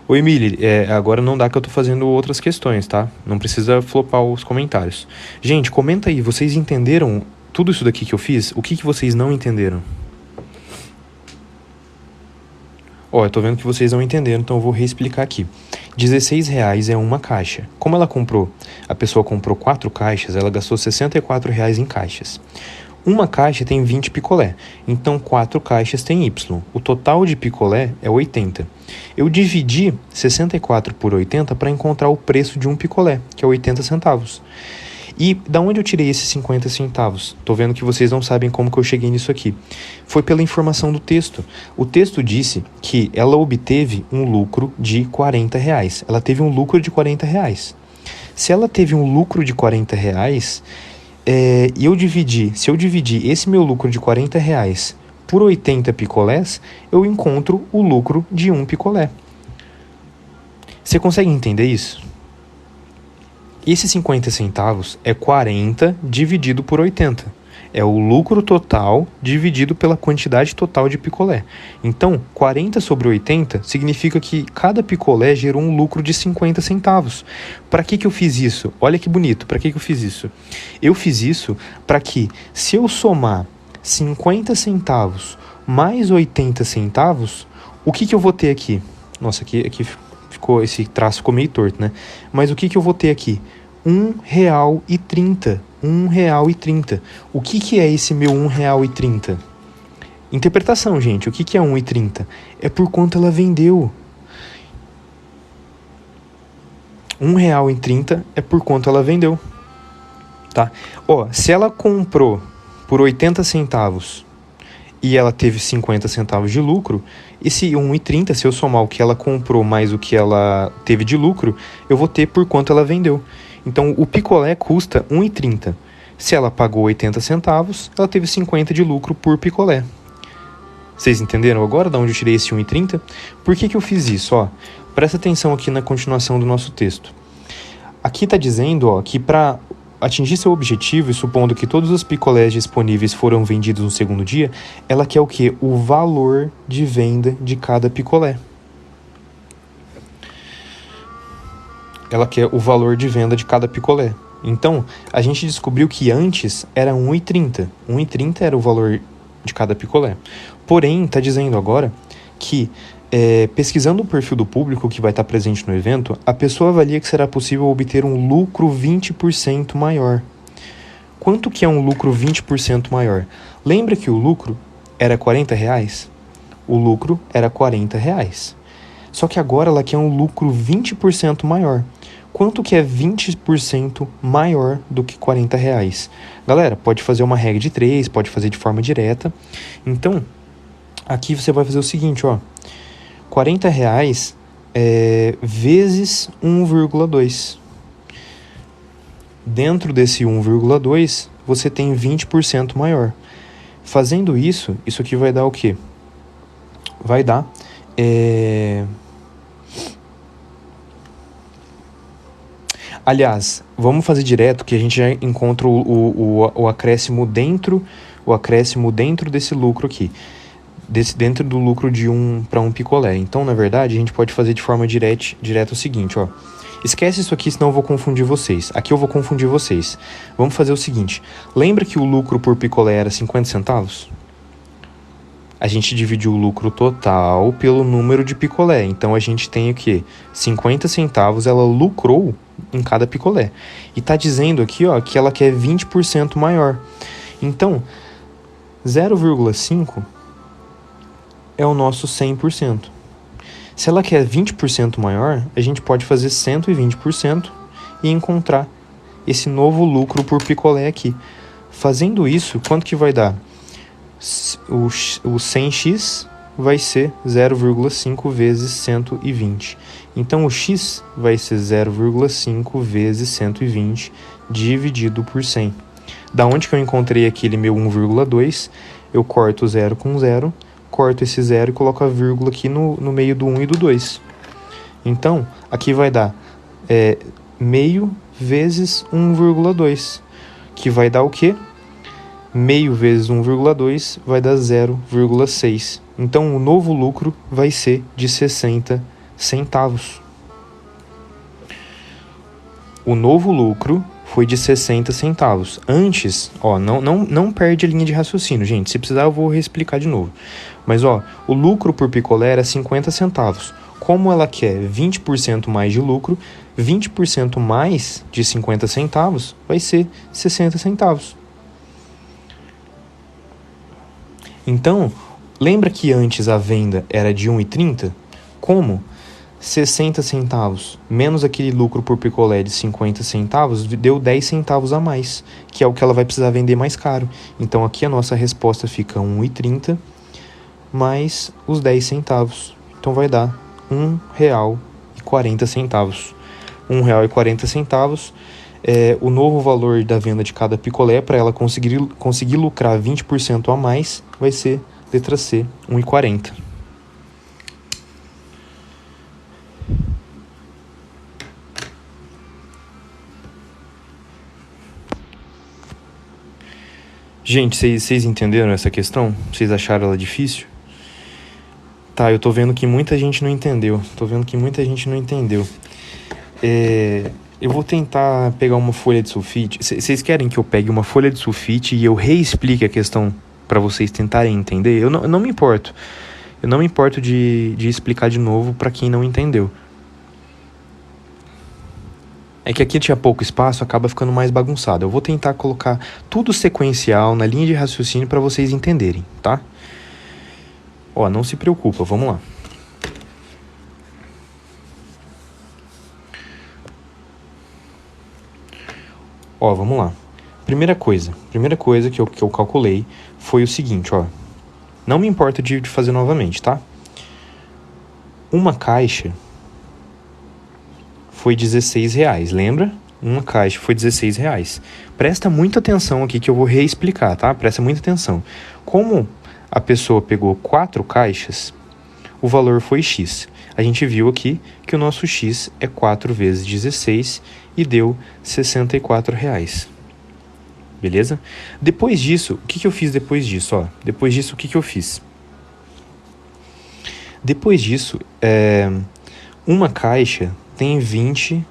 Ô, Emília, agora não dá que eu tô fazendo outras questões, tá? Não precisa flopar os comentários. Gente, comenta aí, vocês entenderam tudo isso daqui que eu fiz? O que vocês não entenderam? Ó, eu tô vendo que vocês não entenderam, então eu vou reexplicar aqui. R$16,00 é uma caixa. Como a pessoa comprou 4 caixas, ela gastou R$64,00 em caixas. Uma caixa tem 20 picolé, então 4 caixas tem Y. O total de picolé é 80. Eu dividi 64 por 80 para encontrar o preço de um picolé, que é 80 centavos. E da onde eu tirei esses 50 centavos? Tô vendo que vocês não sabem como que eu cheguei nisso aqui. Foi pela informação do texto. O texto disse que ela obteve um lucro de R$40,00. Ela teve um lucro de R$40,00. Se ela teve um lucro de R$40,00, se eu dividir esse meu lucro de R$40,00 por 80 picolés, eu encontro o lucro de um picolé. Você consegue entender isso? Esses 50 centavos é 40 dividido por 80. É o lucro total dividido pela quantidade total de picolé. Então, 40 sobre 80 significa que cada picolé gerou um lucro de 50 centavos. Para que eu fiz isso? Olha que bonito, para que eu fiz isso? Eu fiz isso para que, se eu somar 50 centavos mais 80 centavos, o que eu vou ter aqui? Nossa, aqui esse traço ficou meio torto, né? Mas o que eu vou ter aqui? R$1,30. R$1,30. O que é esse meu R$1,30? Interpretação, gente. O que é 1,30? É por quanto ela vendeu. R$1,30 é por quanto ela vendeu. Tá? Ó, se ela comprou por 80 centavos e ela teve 50 centavos de lucro, esse 1,30, se eu somar o que ela comprou mais o que ela teve de lucro, eu vou ter por quanto ela vendeu. Então, o picolé custa 1,30. Se ela pagou 80 centavos, ela teve 50 de lucro por picolé. Vocês entenderam agora de onde eu tirei esse 1,30? Por que eu fiz isso? Ó, presta atenção aqui na continuação do nosso texto. Aqui está dizendo que para atingir seu objetivo, e supondo que todos os picolés disponíveis foram vendidos no segundo dia, ela quer o quê? O valor de venda de cada picolé. Ela quer o valor de venda de cada picolé. Então, a gente descobriu que antes era 1,30. 1,30 era o valor de cada picolé. Porém, está dizendo agora que, pesquisando o perfil do público que vai estar presente no evento, a pessoa avalia que será possível obter um lucro 20% maior. Quanto que é um lucro 20% maior? Lembra que o lucro era R$40,00? O lucro era R$40,00. Só que agora ela quer um lucro 20% maior. Quanto que é 20% maior do que R$40,00? Galera, pode fazer uma regra de 3, pode fazer de forma direta. Então, aqui você vai fazer o seguinte, ó. R$40,00 vezes 1,2. Dentro desse 1,2, você tem 20% maior. Fazendo isso aqui vai dar o quê? Vai dar... Aliás, vamos fazer direto que a gente já encontra o acréscimo dentro desse lucro aqui. dentro do lucro de 1 para 1 picolé. Então, na verdade, a gente pode fazer de forma direta o seguinte, ó. Esquece isso aqui, senão eu vou confundir vocês. Aqui eu vou confundir vocês. Vamos fazer o seguinte. Lembra que o lucro por picolé era 50 centavos? A gente dividiu o lucro total pelo número de picolé. Então, a gente tem o quê? 50 centavos ela lucrou em cada picolé. E tá dizendo aqui, ó, que ela quer 20% maior. Então, 0,5 é o nosso 100%. Se ela quer 20% maior, a gente pode fazer 120% e encontrar esse novo lucro por picolé aqui. Fazendo isso, quanto que vai dar? O 100x vai ser 0,5 vezes 120. Então, o x vai ser 0,5 vezes 120 dividido por 100. Da onde que eu encontrei aquele meu 1,2? Eu corto 0 com 0, corto esse 0 e coloco a vírgula aqui no meio do 1 e do 2. Então, aqui vai dar meio vezes 1,2, que vai dar o quê? Meio vezes 1,2 vai dar 0,6. Então, o novo lucro vai ser de 60 centavos. O novo lucro foi de 60 centavos. Antes, ó, não perde a linha de raciocínio, gente. Se precisar, eu vou reexplicar de novo. Mas, ó, o lucro por picolé era 50 centavos. Como ela quer 20% mais de lucro, 20% mais de 50 centavos vai ser 60 centavos. Então, lembra que antes a venda era de 1,30? Como 60 centavos menos aquele lucro por picolé de 50 centavos deu 10 centavos a mais, que é o que ela vai precisar vender mais caro. Então, aqui a nossa resposta fica 1,30 mais os 10 centavos. Então, vai dar R$1,40. R$1,40 é o novo valor da venda de cada picolé. Para ela conseguir lucrar 20% a mais, vai ser, letra C, R$1,40. Gente, vocês entenderam essa questão? Vocês acharam ela difícil? Tá, eu tô vendo que muita gente não entendeu. Eu vou tentar pegar uma folha de sulfite. Vocês querem que eu pegue uma folha de sulfite e eu reexplique a questão para vocês tentarem entender? Eu não me importo. Eu não me importo de explicar de novo para quem não entendeu. É que aqui tinha pouco espaço, acaba ficando mais bagunçado. Eu vou tentar colocar tudo sequencial na linha de raciocínio para vocês entenderem, tá? Ó, não se preocupa, vamos lá. Ó, vamos lá. Primeira coisa que eu calculei foi o seguinte, ó. Não me importa de fazer novamente, tá? Uma caixa foi R$16, lembra? Uma caixa foi R$16. Presta muita atenção aqui que eu vou reexplicar, tá? Presta muita atenção. Como a pessoa pegou 4 caixas, o valor foi X. A gente viu aqui que o nosso X é 4 vezes 16 e deu R$64. Beleza? Depois disso, o que eu fiz depois disso? Ó, depois disso, o que eu fiz? Depois disso, uma caixa tem 20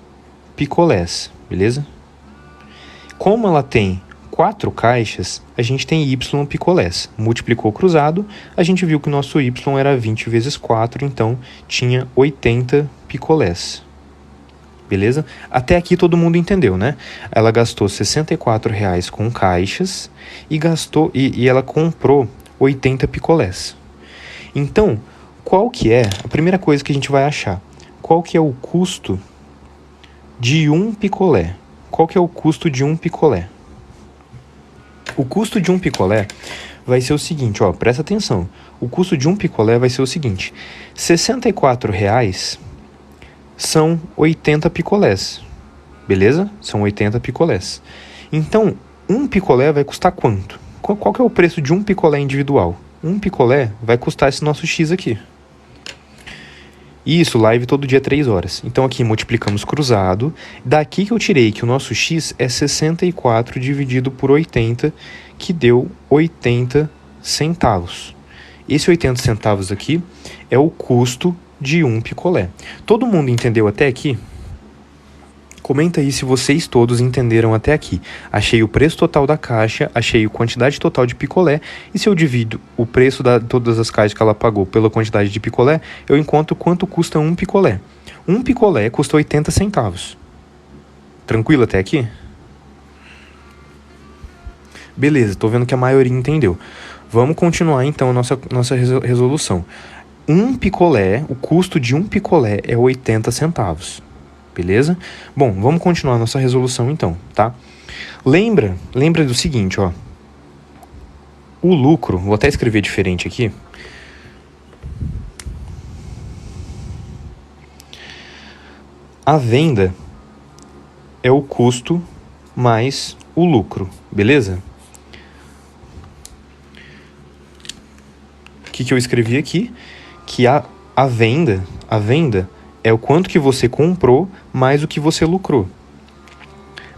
picolés, beleza? Como ela tem 4 caixas, a gente tem Y picolés. Multiplicou cruzado, a gente viu que o nosso Y era 20 vezes 4, então tinha 80 picolés. Beleza? Até aqui todo mundo entendeu, né? Ela gastou R$64 com caixas e ela comprou 80 picolés. Então, qual que é a primeira coisa que a gente vai achar? Qual que é o custo de um picolé? Qual que é o custo de um picolé? O custo de um picolé vai ser o seguinte, ó, presta atenção. O custo de um picolé vai ser o seguinte: R$64 são 80 picolés, beleza? São 80 picolés. Então, um picolé vai custar quanto? Qual que é o preço de um picolé individual? Um picolé vai custar esse nosso X aqui. Isso, live todo dia 3 horas. Então aqui multiplicamos cruzado. Daqui que eu tirei que o nosso X é 64 dividido por 80, que deu 80 centavos. Esse 80 centavos aqui é o custo de um picolé. Todo mundo entendeu até aqui? Comenta aí se vocês todos entenderam até aqui. Achei o preço total da caixa, achei a quantidade total de picolé, e se eu divido o preço de todas as caixas que ela pagou pela quantidade de picolé, eu encontro quanto custa um picolé. Um picolé custa 80 centavos. Tranquilo até aqui? Beleza, tô vendo que a maioria entendeu. Vamos continuar então a nossa resolução. Um picolé, o custo de um picolé é 80 centavos. Beleza? Bom, vamos continuar a nossa resolução então, tá? Lembra do seguinte, ó. O lucro, vou até escrever diferente aqui. A venda é o custo mais o lucro, beleza? O que eu escrevi aqui? Que a venda é o quanto que você comprou mais o que você lucrou.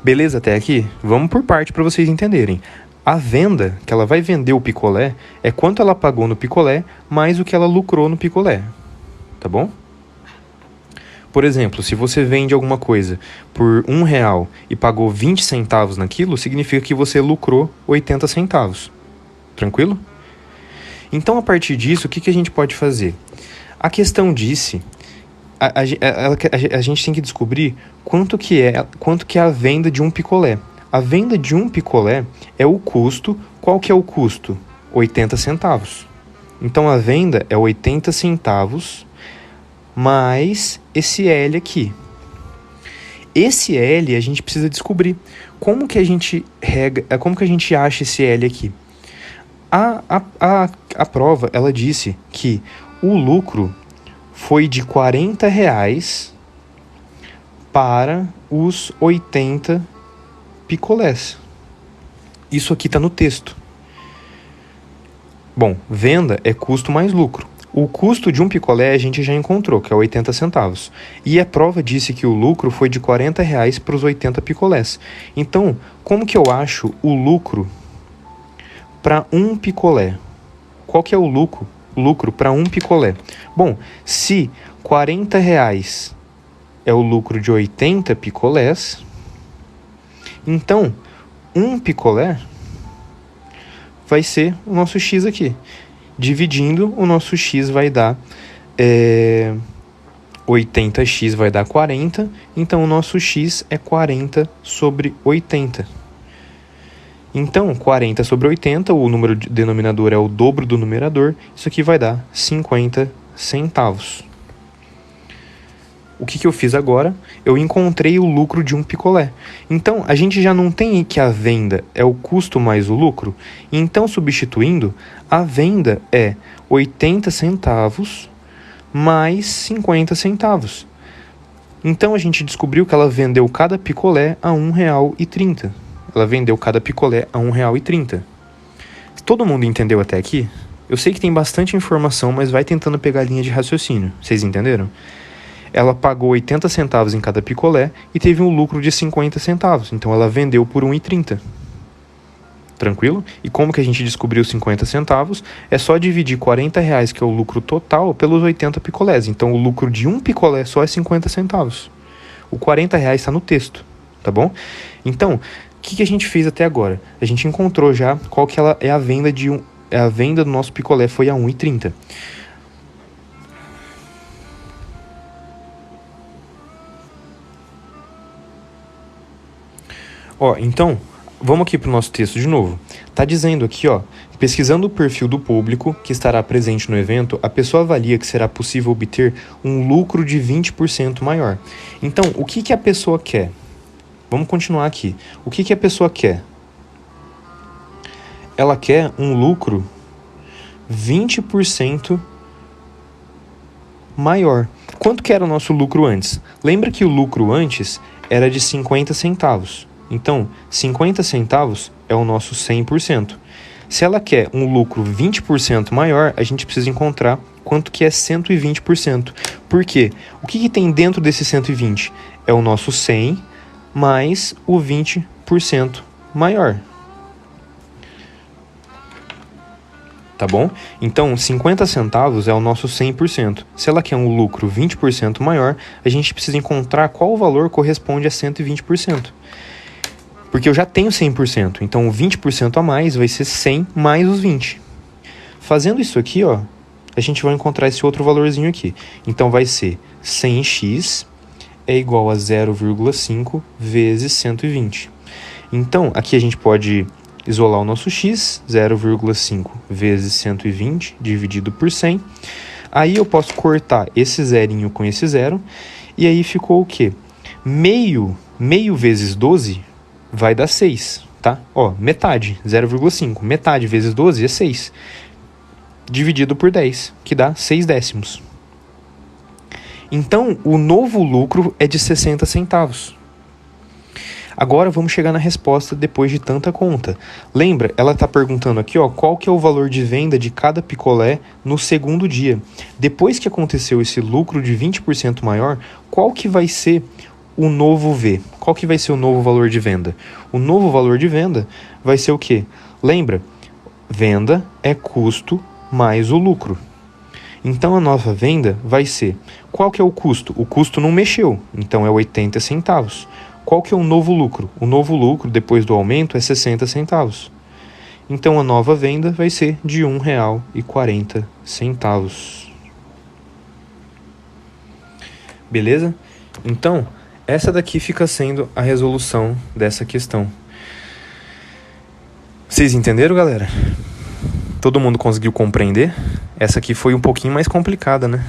Beleza até aqui? Vamos por parte para vocês entenderem. A venda, que ela vai vender o picolé, é quanto ela pagou no picolé mais o que ela lucrou no picolé. Tá bom? Por exemplo, se você vende alguma coisa por R$1 e pagou 20 centavos naquilo, significa que você lucrou 80 centavos. Tranquilo? Então, a partir disso, o que a gente pode fazer? A questão disse... A gente tem que descobrir quanto que é a venda de um picolé. A venda de um picolé é o custo. Qual que é o custo? 80 centavos. Então, a venda é 80 centavos mais esse L aqui. Esse L a gente precisa descobrir. Como que a gente acha esse L aqui? A prova, ela disse que o lucro foi de R$40 para os 80 picolés. Isso aqui está no texto. Bom, venda é custo mais lucro. O custo de um picolé a gente já encontrou, que é 80 centavos. E a prova disse que o lucro foi de R$40 para os 80 picolés. Então, como que eu acho o lucro para um picolé? Qual que é o lucro para um picolé? Bom, se R$40 é o lucro de 80 picolés, então um picolé vai ser o nosso X aqui. Dividindo, o nosso X vai dar 80x vai dar 40, então o nosso X é 40 sobre 80. Então, 40 sobre 80, o número denominador é o dobro do numerador, isso aqui vai dar 50 centavos. O que eu fiz agora? Eu encontrei o lucro de um picolé. Então, a gente já não tem que a venda é o custo mais o lucro. Então, substituindo, a venda é 80 centavos mais 50 centavos. Então, a gente descobriu que ela vendeu cada picolé a R$1,30. Ela vendeu cada picolé a R$1,30. Todo mundo entendeu até aqui? Eu sei que tem bastante informação, mas vai tentando pegar a linha de raciocínio. Vocês entenderam? Ela pagou 80 centavos em cada picolé e teve um lucro de 50 centavos. Então, ela vendeu por R$1,30. Tranquilo? E como que a gente descobriu 50 centavos? É só dividir R$40, que é o lucro total, pelos 80 picolés. Então, o lucro de um picolé só é 50 centavos. O R$40 está no texto, tá bom? Então, o que a gente fez até agora? A gente encontrou já qual que ela é a venda a venda do nosso picolé foi a R$1,30. Ó, então, vamos aqui para o nosso texto de novo. Tá dizendo aqui, ó, pesquisando o perfil do público que estará presente no evento, a pessoa avalia que será possível obter um lucro de 20% maior. Então, o que a pessoa quer? Vamos continuar aqui. O que a pessoa quer? Ela quer um lucro 20% maior. Quanto que era o nosso lucro antes? Lembra que o lucro antes era de 50 centavos. Então, 50 centavos é o nosso 100%. Se ela quer um lucro 20% maior, a gente precisa encontrar quanto que é 120%. Por quê? O que tem dentro desse 120? É o nosso 100 mais o 20% maior. tá bom? Então, 50 centavos é o nosso 100%. Se ela quer um lucro 20% maior, a gente precisa encontrar qual valor corresponde a 120%. Porque eu já tenho 100%, então o 20% a mais vai ser 100 mais os 20. Fazendo isso aqui, ó, a gente vai encontrar esse outro valorzinho aqui. Então vai ser 100x é igual a 0,5 vezes 120. Então, aqui a gente pode isolar o nosso x, 0,5 vezes 120 dividido por 100. Aí eu posso cortar esse zerinho com esse zero, e aí ficou o quê? Meio vezes 12 vai dar 6, tá? Ó, metade, 0,5. Metade vezes 12 é 6. Dividido por 10, que dá 6 décimos. Então, o novo lucro é de 60 centavos. Agora vamos chegar na resposta depois de tanta conta. Lembra, ela está perguntando aqui, ó, qual que é o valor de venda de cada picolé no segundo dia. Depois que aconteceu esse lucro de 20% maior, qual que vai ser o novo V? Qual que vai ser o novo valor de venda? O novo valor de venda vai ser o quê? Lembra, venda é custo mais o lucro. Então a nova venda vai ser, qual que é o custo? O custo não mexeu, então é 80 centavos. Qual que é o novo lucro? O novo lucro, depois do aumento, é 60 centavos. Então a nova venda vai ser de R$ 1,40. Beleza? Então, essa daqui fica sendo a resolução dessa questão. Vocês entenderam, galera? Todo mundo conseguiu compreender? Essa aqui foi um pouquinho mais complicada, né?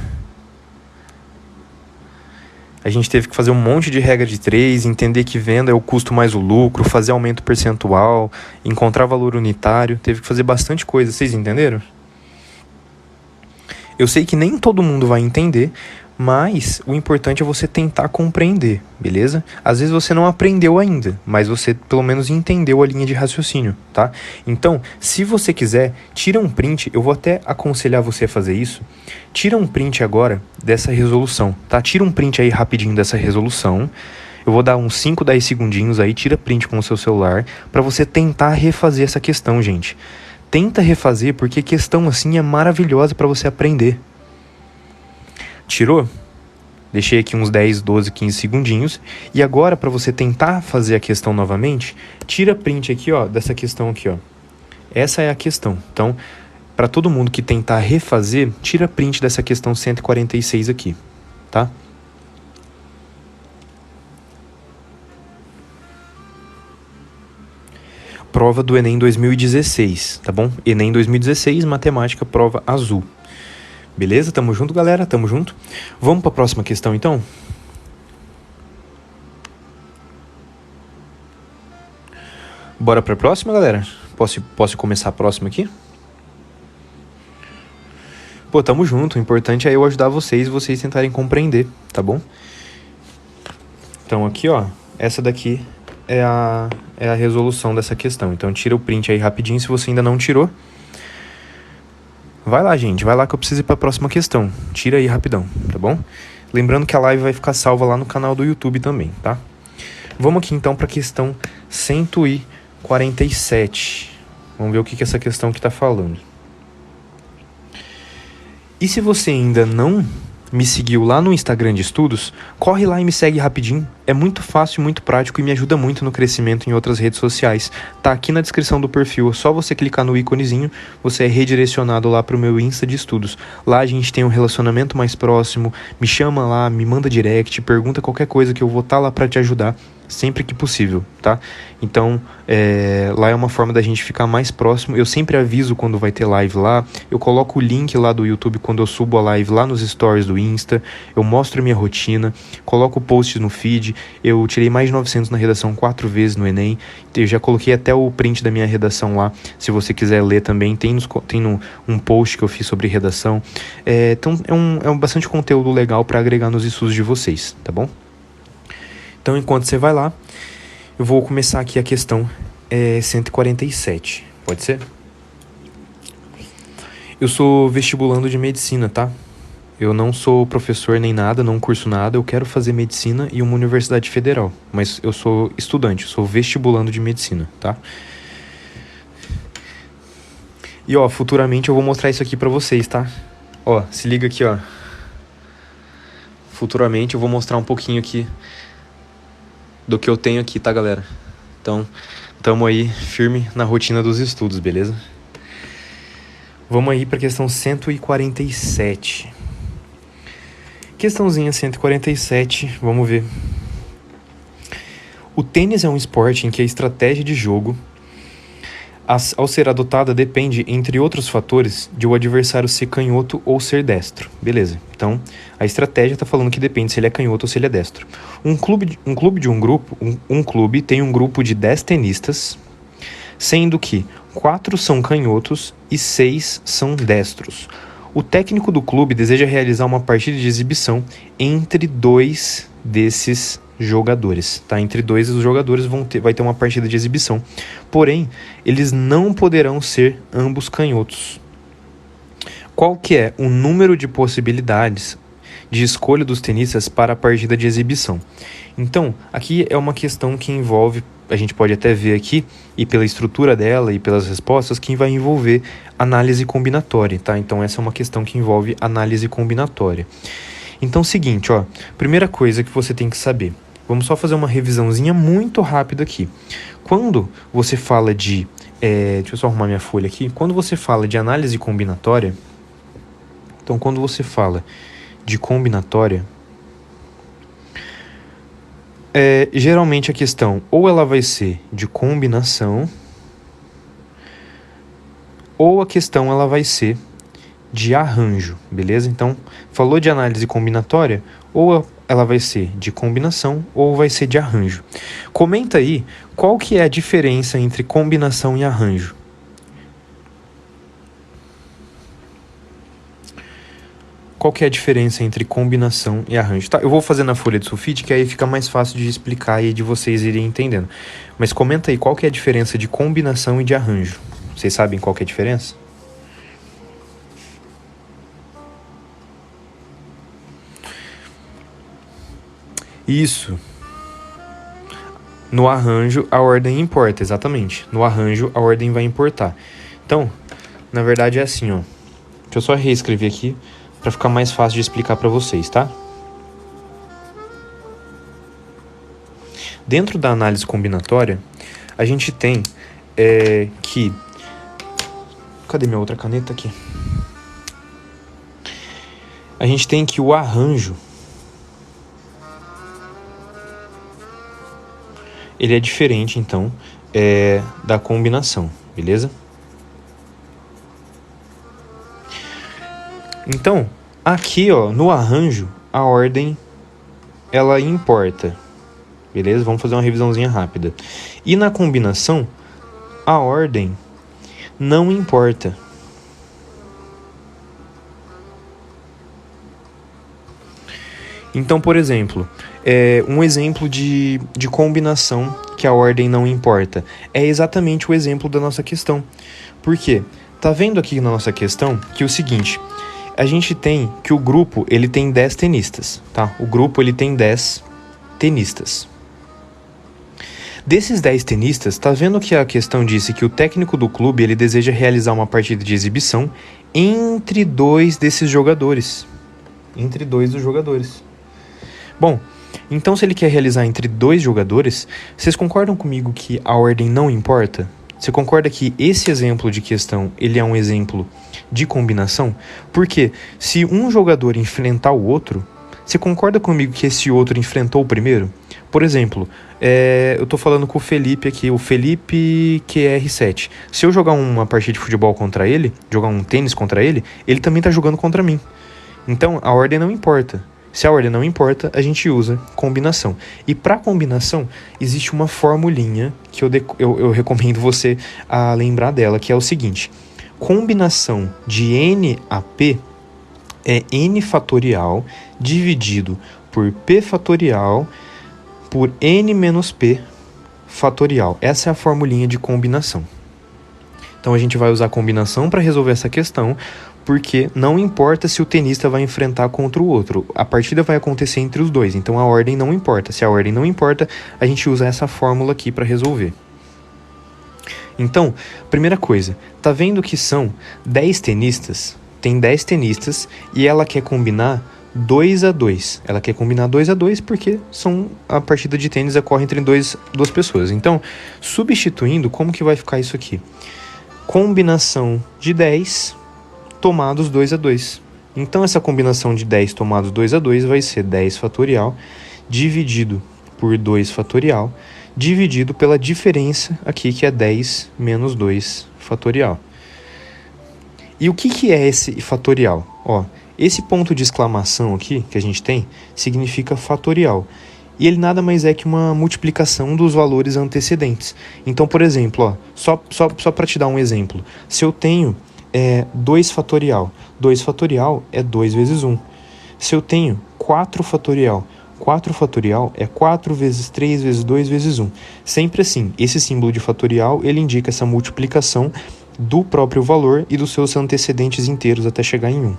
A gente teve que fazer um monte de regra de 3, entender que venda é o custo mais o lucro, fazer aumento percentual, encontrar valor unitário. Teve que fazer bastante coisa, vocês entenderam? Eu sei que nem todo mundo vai entender, mas o importante é você tentar compreender, beleza? Às vezes você não aprendeu ainda, mas você pelo menos entendeu a linha de raciocínio, tá? Então, se você quiser, tira um print, eu vou até aconselhar você a fazer isso. Tira um print agora dessa resolução, tá? Tira um print aí rapidinho dessa resolução. Eu vou dar uns 5, 10 segundinhos aí, tira print com o seu celular, para você tentar refazer essa questão, gente. Tenta refazer, porque questão assim é maravilhosa para você aprender. Tirou? Deixei aqui uns 10, 12, 15 segundinhos. E agora, para você tentar fazer a questão novamente, tira print aqui, ó, dessa questão aqui, ó. Essa é a questão. Então, para todo mundo que tentar refazer, tira print dessa questão 146 aqui, tá? Prova do Enem 2016, tá bom? Enem 2016, matemática, prova azul. Beleza? Tamo junto, galera? Tamo junto? Vamos para a próxima questão, então? Bora para a próxima, galera? Posso começar a próxima aqui? Pô, tamo junto. O importante é eu ajudar vocês e vocês tentarem compreender, tá bom? Então, aqui, ó. Essa daqui é a resolução dessa questão. Então, tira o print aí rapidinho se você ainda não tirou. Vai lá, gente. Vai lá que eu preciso ir para a próxima questão. Tira aí rapidão, tá bom? Lembrando que a live vai ficar salva lá no canal do YouTube também, tá? Vamos aqui, então, para a questão 147. Vamos ver o que essa questão aqui está falando. E se você ainda não me seguiu lá no Instagram de estudos, corre lá e me segue rapidinho. É muito fácil, muito prático e me ajuda muito no crescimento em outras redes sociais. Tá aqui na descrição do perfil, é só você clicar no íconezinho, você é redirecionado lá pro meu Insta de estudos. Lá a gente tem um relacionamento mais próximo, me chama lá, me manda direct, pergunta qualquer coisa que eu vou estar lá para te ajudar sempre que possível, tá? Então, lá é uma forma da gente ficar mais próximo. Eu sempre aviso quando vai ter live lá. Eu coloco o link lá do YouTube quando eu subo a live lá nos stories do Insta. Eu mostro a minha rotina, coloco o post no feed. Eu tirei mais de 900 na redação 4 vezes no Enem. Eu já coloquei até o print da minha redação lá. Se você quiser ler também, tem um post que eu fiz sobre redação. Então, é bastante conteúdo legal para agregar nos estudos de vocês, tá bom? Então, enquanto você vai lá, eu vou começar aqui a questão 147. Pode ser? Eu sou vestibulando de medicina, tá? Eu não sou professor nem nada, não curso nada. Eu quero fazer medicina em uma universidade federal. Mas eu sou estudante, eu sou vestibulando de medicina, tá? E ó, futuramente eu vou mostrar isso aqui pra vocês, tá? Ó, se liga aqui, ó. Futuramente eu vou mostrar um pouquinho aqui do que eu tenho aqui, tá, galera? Então, tamo aí firme na rotina dos estudos, beleza? Vamos aí pra questão 147. Questãozinha 147, vamos ver. O tênis é um esporte em que a estratégia de jogo, ao ser adotada, depende, entre outros fatores, de o adversário ser canhoto ou ser destro. Beleza, então a estratégia está falando que depende se ele é canhoto ou se ele é destro. Um clube tem um grupo de 10 tenistas, sendo que 4 são canhotos e 6 são destros. O técnico do clube deseja realizar uma partida de exibição entre 2 desses jogadores, tá? Entre 2 os jogadores vai ter uma partida de exibição. Porém, eles não poderão ser ambos canhotos. Qual que é o número de possibilidades de escolha dos tenistas para a partida de exibição? Então, aqui é uma questão que envolve, a gente pode até ver aqui, e pela estrutura dela e pelas respostas, que vai envolver análise combinatória, tá? Então, essa é uma questão que envolve análise combinatória. Então, seguinte, ó, primeira coisa que você tem que saber. Vamos só fazer uma revisãozinha muito rápida aqui. Quando você fala de... deixa eu só arrumar minha folha aqui. Quando você fala de análise combinatória... Então, quando você fala de combinatória... geralmente a questão ou ela vai ser de combinação... ou a questão ela vai ser de arranjo, beleza? Então, falou de análise combinatória, ou ela vai ser de combinação ou vai ser de arranjo. Comenta aí qual que é a diferença entre combinação e arranjo. Qual que é a diferença entre combinação e arranjo? Tá, eu vou fazer na folha de sulfite, que aí fica mais fácil de explicar e de vocês irem entendendo. Mas comenta aí qual que é a diferença de combinação e de arranjo. Vocês sabem qual que é a diferença? Isso. No arranjo, a ordem importa, exatamente. No arranjo, a ordem vai importar. Então, na verdade é assim, ó. Deixa eu só reescrever aqui para ficar mais fácil de explicar para vocês, tá? Dentro da análise combinatória, a gente tem que... Cadê minha outra caneta aqui? A gente tem que o arranjo ele é diferente, então, da combinação, beleza? Então, aqui, ó, no arranjo, a ordem, ela importa, beleza? Vamos fazer uma revisãozinha rápida. E na combinação, a ordem não importa. Então, por exemplo, um exemplo de combinação que a ordem não importa é exatamente o exemplo da nossa questão. Por quê? Tá vendo aqui na nossa questão que é o seguinte, a gente tem que o grupo ele tem 10 tenistas, tá? O grupo ele tem 10 tenistas. Desses 10 tenistas, tá vendo que a questão disse que o técnico do clube ele deseja realizar uma partida de exibição entre 2 desses jogadores. Entre 2 dos jogadores. Bom, então se ele quer realizar entre 2 jogadores, vocês concordam comigo que a ordem não importa? Você concorda que esse exemplo de questão, ele é um exemplo de combinação? Porque se um jogador enfrentar o outro, você concorda comigo que esse outro enfrentou o primeiro? Por exemplo, eu tô falando com o Felipe aqui, o Felipe QR7. Se eu jogar uma partida de futebol contra ele, jogar um tênis contra ele, ele também tá jogando contra mim. Então, a ordem não importa. Se a ordem não importa, a gente usa combinação. E para combinação, existe uma formulinha que eu recomendo você a lembrar dela, que é o seguinte. Combinação de N a P é N fatorial dividido por P fatorial por N menos P fatorial. Essa é a formulinha de combinação. Então a gente vai usar combinação para resolver essa questão, porque não importa se o tenista vai enfrentar contra o outro, a partida vai acontecer entre os dois, então a ordem não importa. Se a ordem não importa, a gente usa essa fórmula aqui para resolver. Então, primeira coisa, tá vendo que são 10 tenistas? Tem 10 tenistas e ela quer combinar 2 a 2. Ela quer combinar 2 a 2 porque a partida de tênis ocorre entre duas pessoas. Então, substituindo, como que vai ficar isso aqui? Combinação de 10 tomados 2 a 2. Então, essa combinação de 10 tomados 2 a 2 vai ser 10 fatorial dividido por 2 fatorial dividido pela diferença aqui, que é 10 menos 2 fatorial. E o que é esse fatorial? Ó, esse ponto de exclamação aqui, que a gente tem, significa fatorial. E ele nada mais é que uma multiplicação dos valores antecedentes. Então, por exemplo, ó, só para te dar um exemplo. Se eu tenho 2 fatorial, 2 fatorial é 2 vezes 1. Se eu tenho 4 fatorial, 4 fatorial é 4 vezes 3 vezes 2 vezes 1. Sempre assim, esse símbolo de fatorial, ele indica essa multiplicação do próprio valor e dos seus antecedentes inteiros até chegar em 1.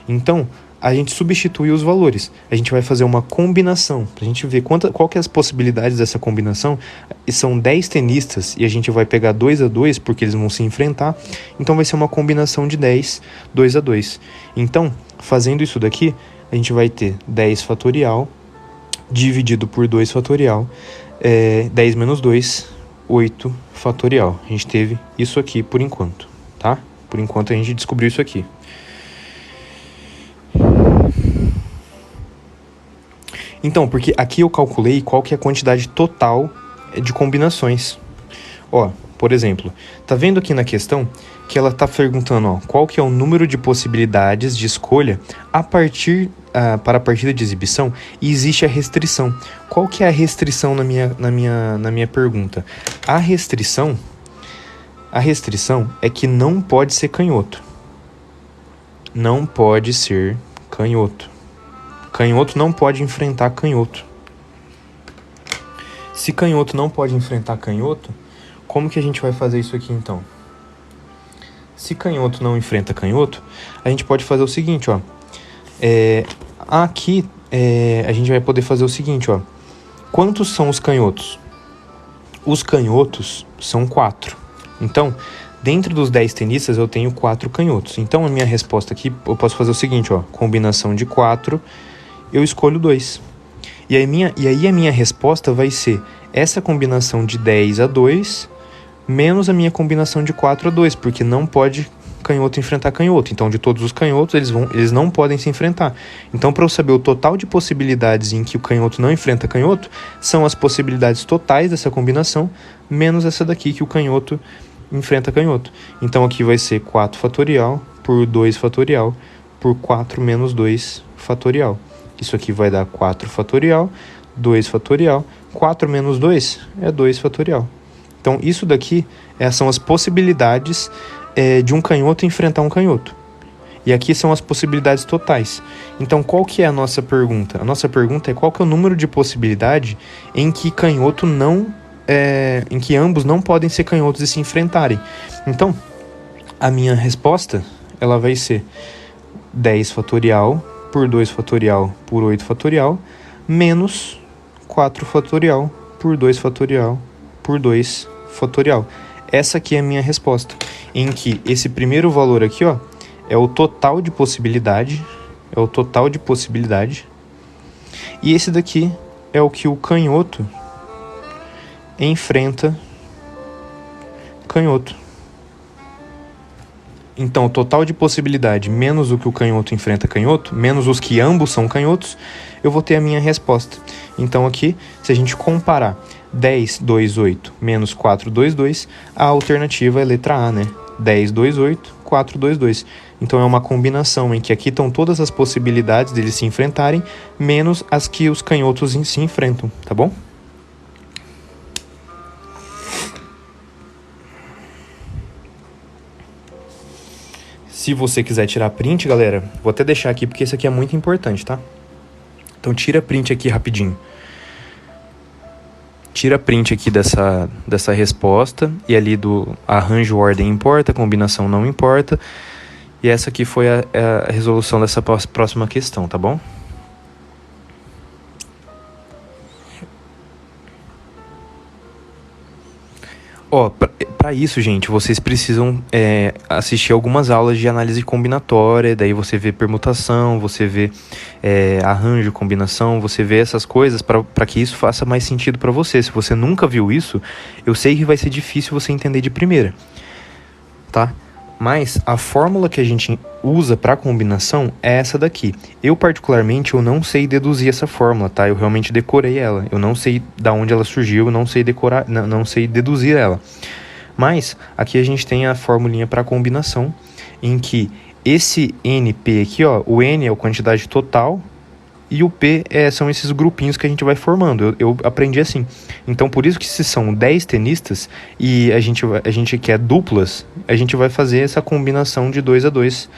Então, a gente substitui os valores. A gente vai fazer uma combinação, para a gente ver qual que é as possibilidades dessa combinação. E são 10 tenistas e a gente vai pegar 2 a 2 porque eles vão se enfrentar. Então, vai ser uma combinação de 10, 2 a 2. Então, fazendo isso daqui, a gente vai ter 10 fatorial dividido por 2 fatorial, 10 menos 2, 8 fatorial. A gente teve isso aqui por enquanto, tá? Por enquanto a gente descobriu isso aqui. Então, porque aqui eu calculei qual que é a quantidade total de combinações. Ó, por exemplo, tá vendo aqui na questão que ela tá perguntando, ó, qual que é o número de possibilidades de escolha para a partida de exibição, e existe a restrição. Qual que é a restrição na minha pergunta? A restrição é que não pode ser canhoto. Não pode ser canhoto. Canhoto não pode enfrentar canhoto. Se canhoto não pode enfrentar canhoto, como que a gente vai fazer isso aqui então? Se canhoto não enfrenta canhoto, a gente pode fazer o seguinte, ó. Aqui a gente vai poder fazer o seguinte, ó. Quantos são os canhotos? Os canhotos são 4. Então, dentro dos 10 tenistas, eu tenho 4 canhotos. Então, a minha resposta aqui, eu posso fazer o seguinte, ó. Combinação de 4, eu escolho 2. E aí a minha resposta vai ser essa combinação de 10 a 2 menos a minha combinação de 4 a 2, porque não pode canhoto enfrentar canhoto. Então, de todos os canhotos, eles não podem se enfrentar. Então, para eu saber o total de possibilidades em que o canhoto não enfrenta canhoto, são as possibilidades totais dessa combinação, menos essa daqui que o canhoto enfrenta canhoto. Então, aqui vai ser 4 fatorial por 2 fatorial por 4 menos 2 fatorial. Isso aqui vai dar 4 fatorial, 2 fatorial, 4 menos 2 é 2 fatorial. Então, isso daqui são as possibilidades de um canhoto enfrentar um canhoto. E aqui são as possibilidades totais. Então, qual que é a nossa pergunta? A nossa pergunta é qual que é o número de possibilidade em que canhoto em que ambos não podem ser canhotos e se enfrentarem. Então, a minha resposta, ela vai ser 10 fatorial por 2 fatorial por 8 fatorial menos 4 fatorial por 2 fatorial por 2 fatorial. Essa aqui é a minha resposta, em que esse primeiro valor aqui, ó, é o total de possibilidade, e esse daqui é o que o canhoto enfrenta canhoto. Então, o total de possibilidade menos o que o canhoto enfrenta canhoto, menos os que ambos são canhotos, eu vou ter a minha resposta. Então, aqui, se a gente comparar 10, 2, 8 menos 4, 2, 2, a alternativa é letra A, né? 10, 2, 8, 4, 2, 2. Então, é uma combinação em que aqui estão todas as possibilidades deles se enfrentarem, menos as que os canhotos se enfrentam, tá bom? Se você quiser tirar print, galera, vou até deixar aqui porque isso aqui é muito importante, tá? Então tira print aqui rapidinho. Tira print aqui dessa resposta e ali do arranjo ordem importa, combinação não importa. E essa aqui foi a resolução dessa próxima questão, tá bom? Ó, pra isso, gente, vocês precisam assistir algumas aulas de análise combinatória, daí você vê permutação, você vê arranjo, combinação, você vê essas coisas para que isso faça mais sentido para você. Se você nunca viu isso, eu sei que vai ser difícil você entender de primeira, tá? Mas a fórmula que a gente usa para combinação é essa daqui. Eu, particularmente, eu não sei deduzir essa fórmula, tá? Eu realmente decorei ela. Eu não sei da onde ela surgiu, eu não sei decorar, não sei deduzir ela. Mas aqui a gente tem a formulinha para combinação, em que esse NP aqui, ó, o N é a quantidade total e o P são esses grupinhos que a gente vai formando. Eu aprendi assim. Então, por isso que se são 10 tenistas e a gente quer duplas, a gente vai fazer essa combinação de 2 a 2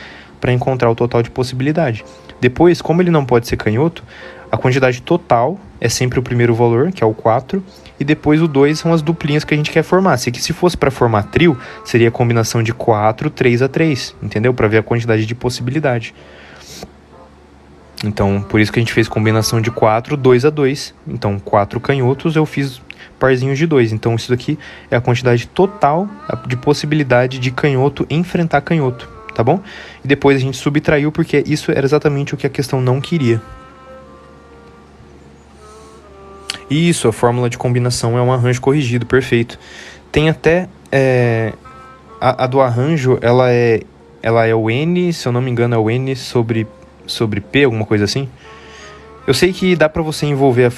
para encontrar o total de possibilidade. Depois, como ele não pode ser canhoto, a quantidade total é sempre o primeiro valor, que é o 4, e depois o 2 são as duplinhas que a gente quer formar. Se fosse para formar trio, seria a combinação de 4, 3 a 3, entendeu? Para ver a quantidade de possibilidade. Então, por isso que a gente fez combinação de 4, 2 a 2. Então, 4 canhotos, eu fiz parzinhos de 2. Então, isso daqui é a quantidade total de possibilidade de canhoto enfrentar canhoto, tá bom? E depois a gente subtraiu, porque isso era exatamente o que a questão não queria. Isso, a fórmula de combinação é um arranjo corrigido, perfeito. Tem até... a do arranjo, ela é o N, se eu não me engano, é o N sobre P, alguma coisa assim. Eu sei que dá para você envolver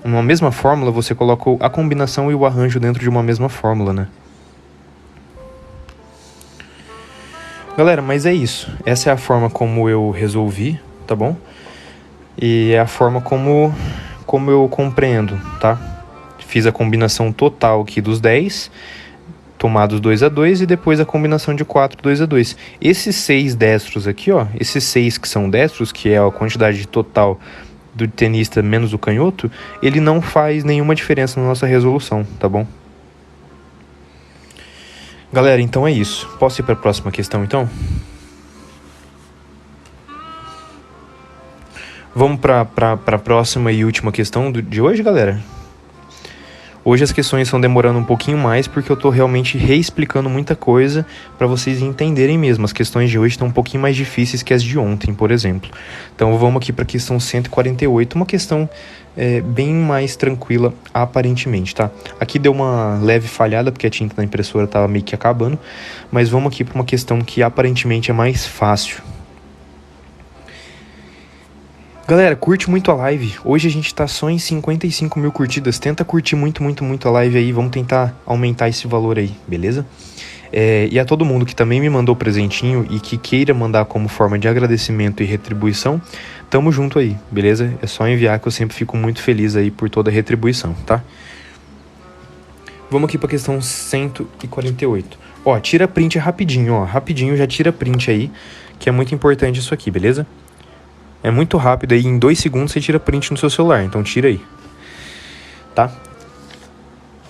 uma mesma fórmula, você coloca a combinação e o arranjo dentro de uma mesma fórmula, né? Galera, mas é isso. Essa é a forma como eu resolvi, tá bom? E é a forma como eu compreendo, tá? Fiz a combinação total aqui dos 10, tomados 2 a 2, e depois a combinação de 4, 2 a 2. Esses 6 destros aqui, ó, esses 6 que são destros, que é a quantidade total do tenista menos o canhoto, ele não faz nenhuma diferença na nossa resolução, tá bom? Galera, então é isso. Posso ir para a próxima questão, então? Vamos para a próxima e última questão de hoje, galera? Hoje as questões estão demorando um pouquinho mais porque eu estou realmente reexplicando muita coisa para vocês entenderem mesmo. As questões de hoje estão um pouquinho mais difíceis que as de ontem, por exemplo. Então vamos aqui para a questão 148, uma questão bem mais tranquila aparentemente, tá? Aqui deu uma leve falhada porque a tinta da impressora estava meio que acabando, mas vamos aqui para uma questão que aparentemente é mais fácil. Galera, curte muito a live. Hoje a gente tá só em 55 mil curtidas. Tenta curtir muito, muito, muito a live aí. Vamos tentar aumentar esse valor aí, beleza? E a todo mundo que também me mandou presentinho e que queira mandar como forma de agradecimento e retribuição, tamo junto aí, beleza? É só enviar que eu sempre fico muito feliz aí por toda a retribuição, tá? Vamos aqui pra questão 148. Ó, tira print rapidinho, ó. Rapidinho, já tira print aí, que é muito importante isso aqui, beleza? É muito rápido aí, em 2 segundos você tira print no seu celular, então tira aí, tá?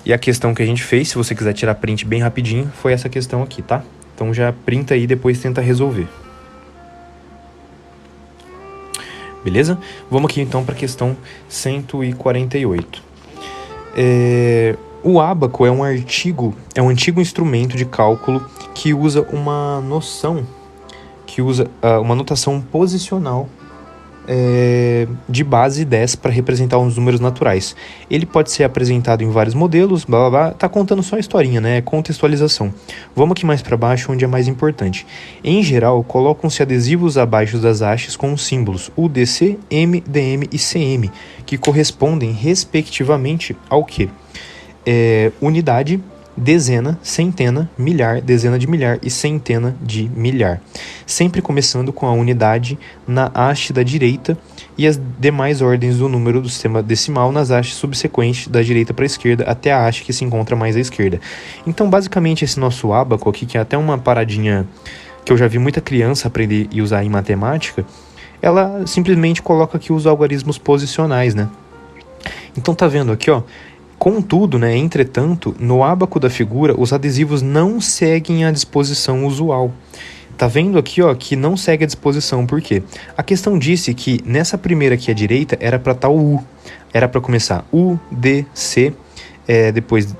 E a questão que a gente fez, se você quiser tirar print bem rapidinho, foi essa questão aqui, tá? Então já printa aí e depois tenta resolver. Beleza? Vamos aqui então para a questão 148. O ábaco é um antigo instrumento de cálculo que usa uma notação posicional de base 10 para representar os números naturais. Ele pode ser apresentado em vários modelos, blá blá blá. Tá contando só a historinha, né? Contextualização. Vamos aqui mais para baixo, onde é mais importante. Em geral, colocam-se adesivos abaixo das hastes com os símbolos UDC, MDM e CM, que correspondem respectivamente ao que? Unidade, dezena, centena, milhar, dezena de milhar e centena de milhar. Sempre começando com a unidade na haste da direita e as demais ordens do número do sistema decimal nas hastes subsequentes da direita para a esquerda até a haste que se encontra mais à esquerda. Então, basicamente, esse nosso ábaco aqui, que é até uma paradinha que eu já vi muita criança aprender e usar em matemática, ela simplesmente coloca aqui os algarismos posicionais, né? Então, tá vendo aqui, ó? Contudo, né, entretanto, no ábaco da figura, os adesivos não seguem a disposição usual. Tá vendo aqui, ó, que não segue a disposição, por quê? A questão disse que nessa primeira aqui à direita era para estar o U. Era para começar U, D, C, depois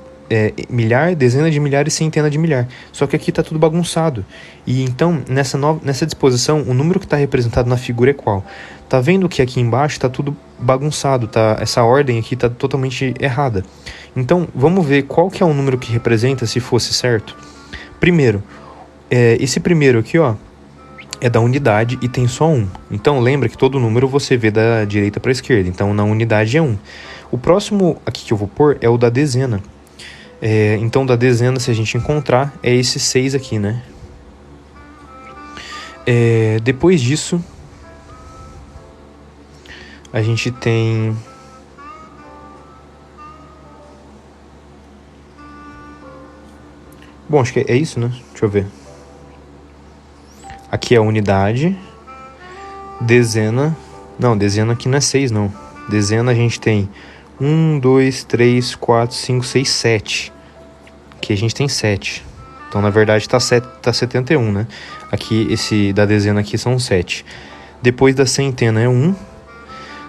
milhar, dezena de milhar e centena de milhar. Só que aqui está tudo bagunçado. E então, nessa disposição, o número que está representado na figura é qual? Tá vendo que aqui embaixo está tudo bagunçado, tá? Essa ordem aqui está totalmente errada. Então, vamos ver qual que é o número que representa se fosse certo. Primeiro, esse primeiro aqui, ó, é da unidade e tem só 1. Então, lembra que todo número você vê da direita para a esquerda. Então, na unidade é 1. O próximo aqui que eu vou pôr é o da dezena. Então, da dezena, se a gente encontrar, é esse 6 aqui, né? Depois disso, a gente tem... Bom, acho que é isso, né? Deixa eu ver. Aqui é a unidade. Dezena... Não, dezena aqui não é 6, não. Dezena a gente tem 1, 2, 3, 4, 5, 6, 7. Aqui a gente tem 7. Então, na verdade, tá 71, né? Aqui, esse da dezena aqui são 7. Depois da centena é 1.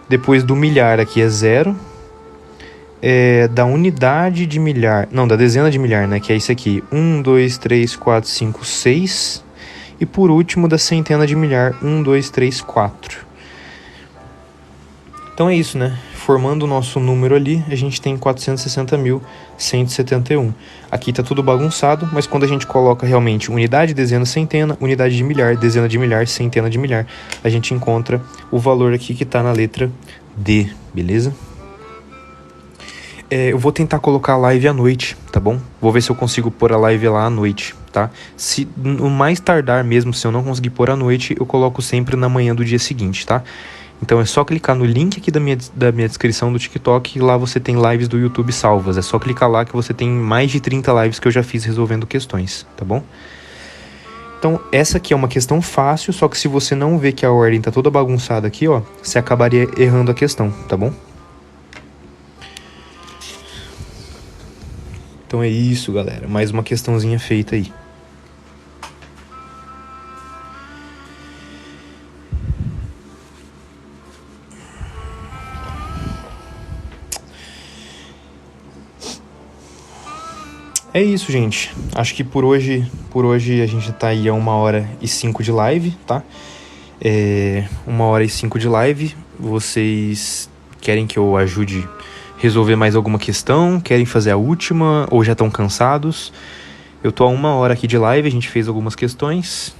Depois do milhar aqui é 0. Da unidade de milhar... Não, da dezena de milhar, né? Que é isso aqui. 1, 2, 3, 4, 5, 6. E por último, da centena de milhar, 1, 2, 3, 4. Então é isso, né? Formando o nosso número ali, a gente tem 460.171. Aqui tá tudo bagunçado, mas quando a gente coloca realmente unidade, dezena, centena, unidade de milhar, dezena de milhar, centena de milhar, a gente encontra o valor aqui que tá na letra D, beleza? Eu vou tentar colocar a live à noite, tá bom? Vou ver se eu consigo pôr a live lá à noite, tá? Se no mais tardar mesmo, se eu não conseguir pôr à noite, eu coloco sempre na manhã do dia seguinte, tá? Então é só clicar no link aqui da minha descrição do TikTok e lá você tem lives do YouTube salvas. É só clicar lá que você tem mais de 30 lives que eu já fiz resolvendo questões, tá bom? Então essa aqui é uma questão fácil, só que se você não vê que a ordem tá toda bagunçada aqui, ó, você acabaria errando a questão, tá bom? Então é isso, galera. Mais uma questãozinha feita aí. É isso, gente. Acho que por hoje a gente tá aí a 1h05 de live, tá? 1h05 de live. Vocês querem que eu ajude a resolver mais alguma questão? Querem fazer a última? Ou já estão cansados? Eu tô a 1 hora aqui de live, a gente fez algumas questões.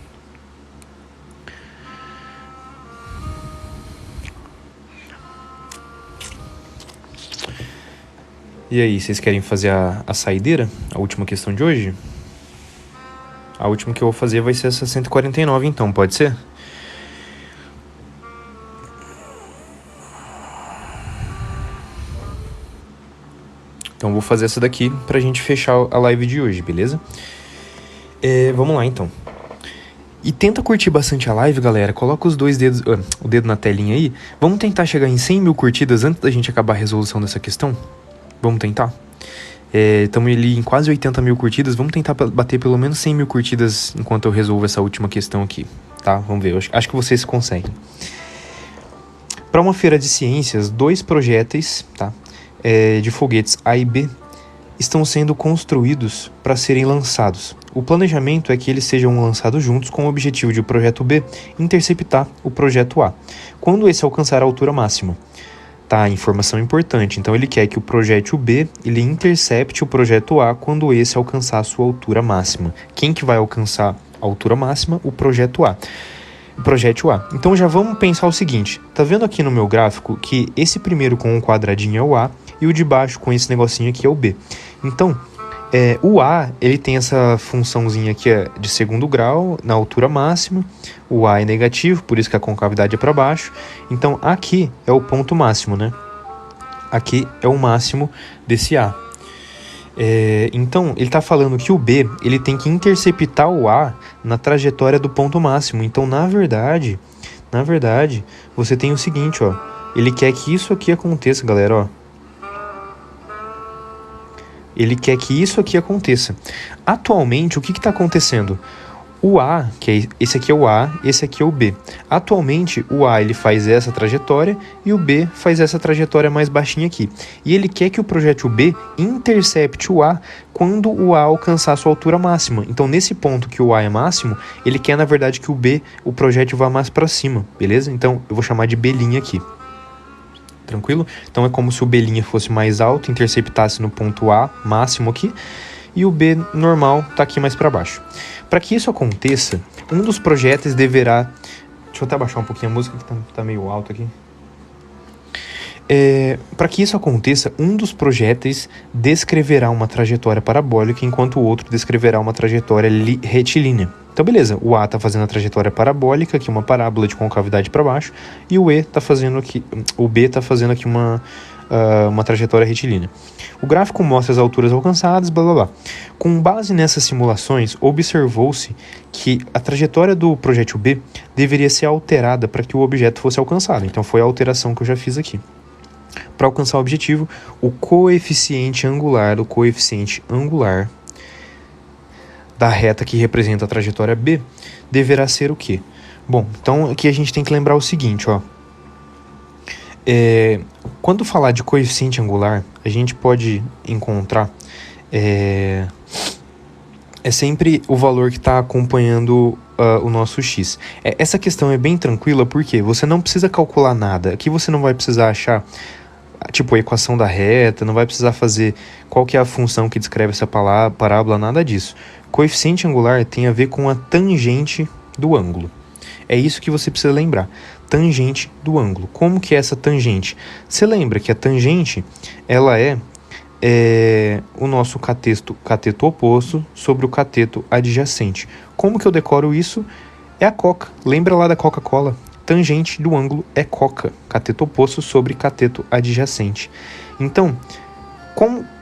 E aí, vocês querem fazer a saideira? A última questão de hoje? A última que eu vou fazer vai ser essa 149, então, pode ser? Então, vou fazer essa daqui pra gente fechar a live de hoje, beleza? Vamos lá, então. E tenta curtir bastante a live, galera. Coloca os dois dedos, o dedo na telinha aí. Vamos tentar chegar em 100 mil curtidas antes da gente acabar a resolução dessa questão? Vamos tentar? Estamos ali em quase 80 mil curtidas. Vamos tentar bater pelo menos 100 mil curtidas enquanto eu resolvo essa última questão aqui, tá? Vamos ver, acho que vocês conseguem. Para uma feira de ciências, 2 projéteis, tá? De foguetes A e B estão sendo construídos para serem lançados. O planejamento é que eles sejam lançados juntos com o objetivo de o projeto B interceptar o projeto A, quando esse alcançar a altura máxima. Tá, informação importante. Então ele quer que o projétil B ele intercepte o projeto A quando esse alcançar a sua altura máxima. Quem que vai alcançar a altura máxima? O projeto A. O projétil A. Então já vamos pensar o seguinte. Tá vendo aqui no meu gráfico que esse primeiro com o quadradinho é o A e o de baixo com esse negocinho aqui é o B. Então, o A, ele tem essa funçãozinha aqui de segundo grau, na altura máxima. O A é negativo, por isso que a concavidade é para baixo. Então, aqui é o ponto máximo, né? Aqui é o máximo desse A. Então, ele está falando que o B, ele tem que interceptar o A na trajetória do ponto máximo. Então, na verdade, você tem o seguinte, ó. Ele quer que isso aqui aconteça, galera, ó. Ele quer que isso aqui aconteça. Atualmente, o que está acontecendo? O A, esse aqui é o A, esse aqui é o B. Atualmente, o A ele faz essa trajetória e o B faz essa trajetória mais baixinha aqui. E ele quer que o projétil B intercepte o A quando o A alcançar sua altura máxima. Então, nesse ponto que o A é máximo, ele quer, na verdade, que o projétil vá mais para cima, beleza? Então, eu vou chamar de B' aqui. Tranquilo? Então, é como se o B' fosse mais alto, interceptasse no ponto A máximo aqui, e o B normal está aqui mais para baixo. Para que isso aconteça, um dos projéteis deverá... Deixa eu até abaixar um pouquinho a música, que tá meio alto aqui. Para que isso aconteça, um dos projéteis descreverá uma trajetória parabólica, enquanto o outro descreverá uma trajetória retilínea. Então, beleza, o A está fazendo a trajetória parabólica, que é uma parábola de concavidade para baixo, e o B está fazendo aqui uma trajetória retilínea. O gráfico mostra as alturas alcançadas, blá blá blá. Com base nessas simulações, observou-se que a trajetória do projétil B deveria ser alterada para que o objeto fosse alcançado. Então foi a alteração que eu já fiz aqui. Para alcançar o objetivo, o coeficiente angular da reta que representa a trajetória B deverá ser o quê? Bom, então aqui a gente tem que lembrar o seguinte, ó. Quando falar de coeficiente angular, a gente pode encontrar sempre o valor que está acompanhando o nosso x. Essa questão é bem tranquila porque você não precisa calcular nada. Aqui você não vai precisar achar tipo a equação da reta, não vai precisar fazer qual que é a função que descreve essa parábola, nada disso. Coeficiente angular tem a ver com a tangente do ângulo. É isso que você precisa lembrar. Tangente do ângulo. Como que é essa tangente? Você lembra que a tangente ela é o nosso cateto oposto sobre o cateto adjacente. Como que eu decoro isso? É a coca. Lembra lá da Coca-Cola? Tangente do ângulo é coca. Cateto oposto sobre cateto adjacente. Então,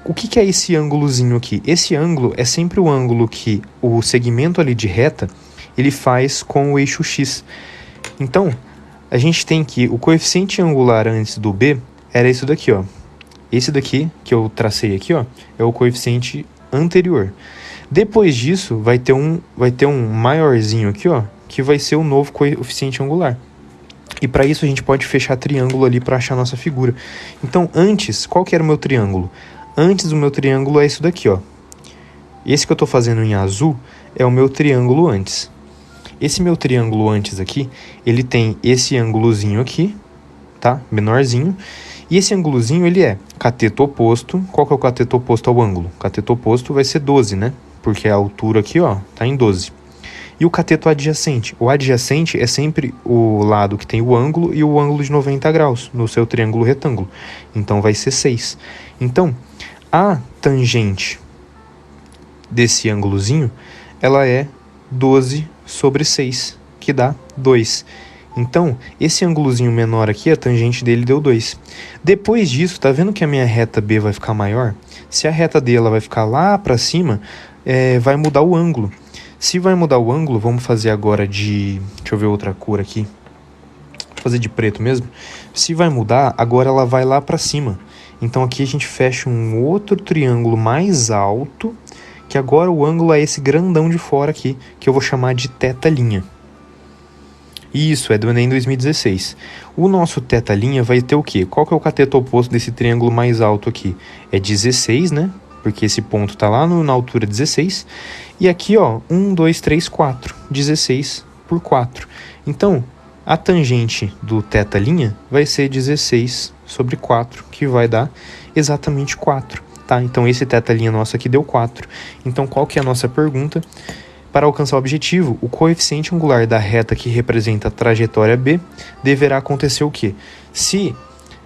o que é esse ângulozinho aqui? Esse ângulo é sempre o ângulo que o segmento ali de reta ele faz com o eixo x. Então, a gente tem que o coeficiente angular antes do B era isso daqui, ó. Esse daqui, que eu tracei aqui, ó, é o coeficiente anterior. Depois disso, vai ter um maiorzinho aqui, ó, que vai ser o novo coeficiente angular. E para isso a gente pode fechar triângulo ali para achar a nossa figura. Então, antes, qual que era o meu triângulo? Antes do meu triângulo é isso daqui, ó. Esse que eu estou fazendo em azul é o meu triângulo antes. Esse meu triângulo antes aqui, ele tem esse ângulozinho aqui, tá? Menorzinho. E esse ângulozinho, ele é cateto oposto. Qual que é o cateto oposto ao ângulo? O cateto oposto vai ser 12, né? Porque a altura aqui, ó, tá em 12. E o cateto adjacente? O adjacente é sempre o lado que tem o ângulo e o ângulo de 90 graus no seu triângulo retângulo. Então, vai ser 6. Então, a tangente desse ângulozinho, ela é 12 sobre 6, que dá 2. Então, esse ângulozinho menor aqui, a tangente dele deu 2. Depois disso, tá vendo que a minha reta B vai ficar maior? Se a reta D ela vai ficar lá para cima, vai mudar o ângulo. Se vai mudar o ângulo, vamos fazer agora de... Deixa eu ver outra cor aqui. Vou fazer de preto mesmo. Se vai mudar, agora ela vai lá para cima. Então, aqui a gente fecha um outro triângulo mais alto, que agora o ângulo é esse grandão de fora aqui, que eu vou chamar de θ'. Isso, é do Enem 2016. O nosso θ' vai ter o quê? Qual que é o cateto oposto desse triângulo mais alto aqui? É 16, né? Porque esse ponto está lá na altura 16. E aqui, ó, 1, 2, 3, 4. 16 por 4. Então, a tangente do θ' vai ser 16 sobre 4, que vai dar exatamente 4. Tá? Então, esse θ' nosso aqui deu 4. Então, qual que é a nossa pergunta? Para alcançar o objetivo, o coeficiente angular da reta que representa a trajetória B deverá acontecer o quê? Se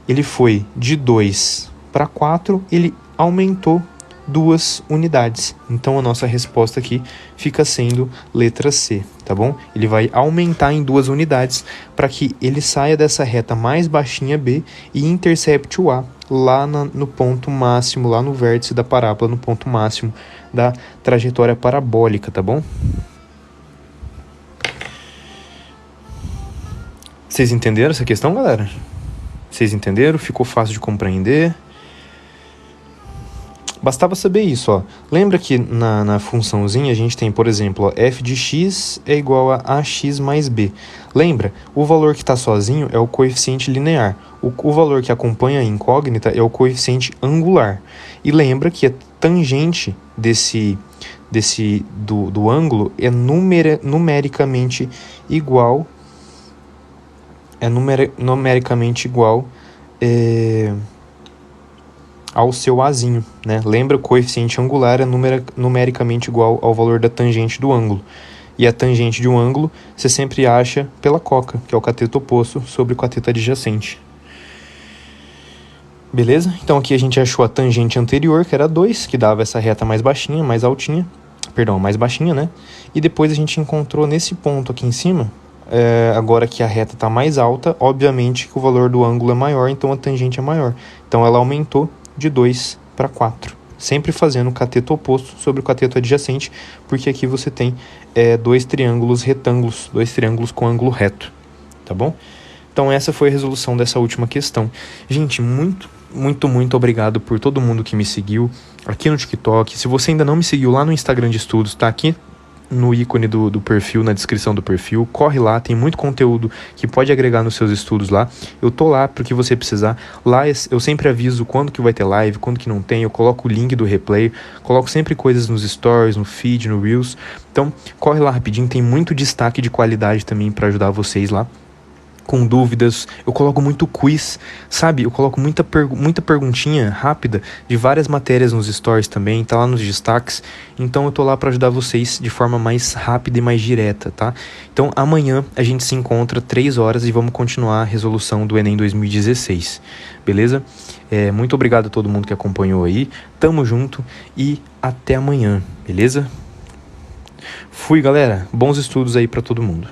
ele foi de 2 para 4, ele aumentou 2 unidades. Então, a nossa resposta aqui fica sendo letra C, tá bom? Ele vai aumentar em 2 unidades para que ele saia dessa reta mais baixinha B e intercepte o A lá no ponto máximo, lá no vértice da parábola, no ponto máximo da trajetória parabólica, tá bom? Vocês entenderam essa questão, galera? Vocês entenderam? Ficou fácil de compreender? Bastava saber isso, ó. Lembra que na funçãozinha a gente tem, por exemplo, ó, f de x é igual a ax mais b. Lembra? O valor que está sozinho é o coeficiente linear. O valor que acompanha a incógnita é o coeficiente angular. E lembra que a tangente do ângulo é numericamente igual ao seu azinho, né? Lembra, o coeficiente angular é numericamente igual ao valor da tangente do ângulo. E a tangente de um ângulo você sempre acha pela coca, que é o cateto oposto sobre o cateto adjacente. Beleza? Então aqui a gente achou a tangente anterior, que era 2, que dava essa reta mais baixinha, mais baixinha, né? E depois a gente encontrou nesse ponto aqui em cima, agora que a reta está mais alta, obviamente que o valor do ângulo é maior, então a tangente é maior. Então ela aumentou de 2 para 4, sempre fazendo o cateto oposto sobre o cateto adjacente, porque aqui você tem dois triângulos retângulos, dois triângulos com ângulo reto, tá bom? Então essa foi a resolução dessa última questão. Gente, muito obrigado por todo mundo que me seguiu aqui no TikTok. Se você ainda não me seguiu lá no Instagram de estudos, tá aqui no ícone do perfil, na descrição do perfil. Corre lá, tem muito conteúdo que pode agregar nos seus estudos lá. Eu tô lá pro que você precisar. Lá eu sempre aviso quando que vai ter live, quando que não tem. Eu coloco o link do replay, coloco sempre coisas nos stories, no feed, no Reels. Então, corre lá rapidinho, tem muito destaque de qualidade também para ajudar vocês lá. Com dúvidas, eu coloco muito quiz, sabe? Eu coloco muita perguntinha rápida de várias matérias nos stories também, tá lá nos destaques. Então eu tô lá para ajudar vocês de forma mais rápida e mais direta, tá? Então amanhã a gente se encontra 3 horas e vamos continuar a resolução do Enem 2016, beleza? Muito obrigado a todo mundo que acompanhou aí, tamo junto e até amanhã, beleza? Fui, galera, bons estudos aí para todo mundo.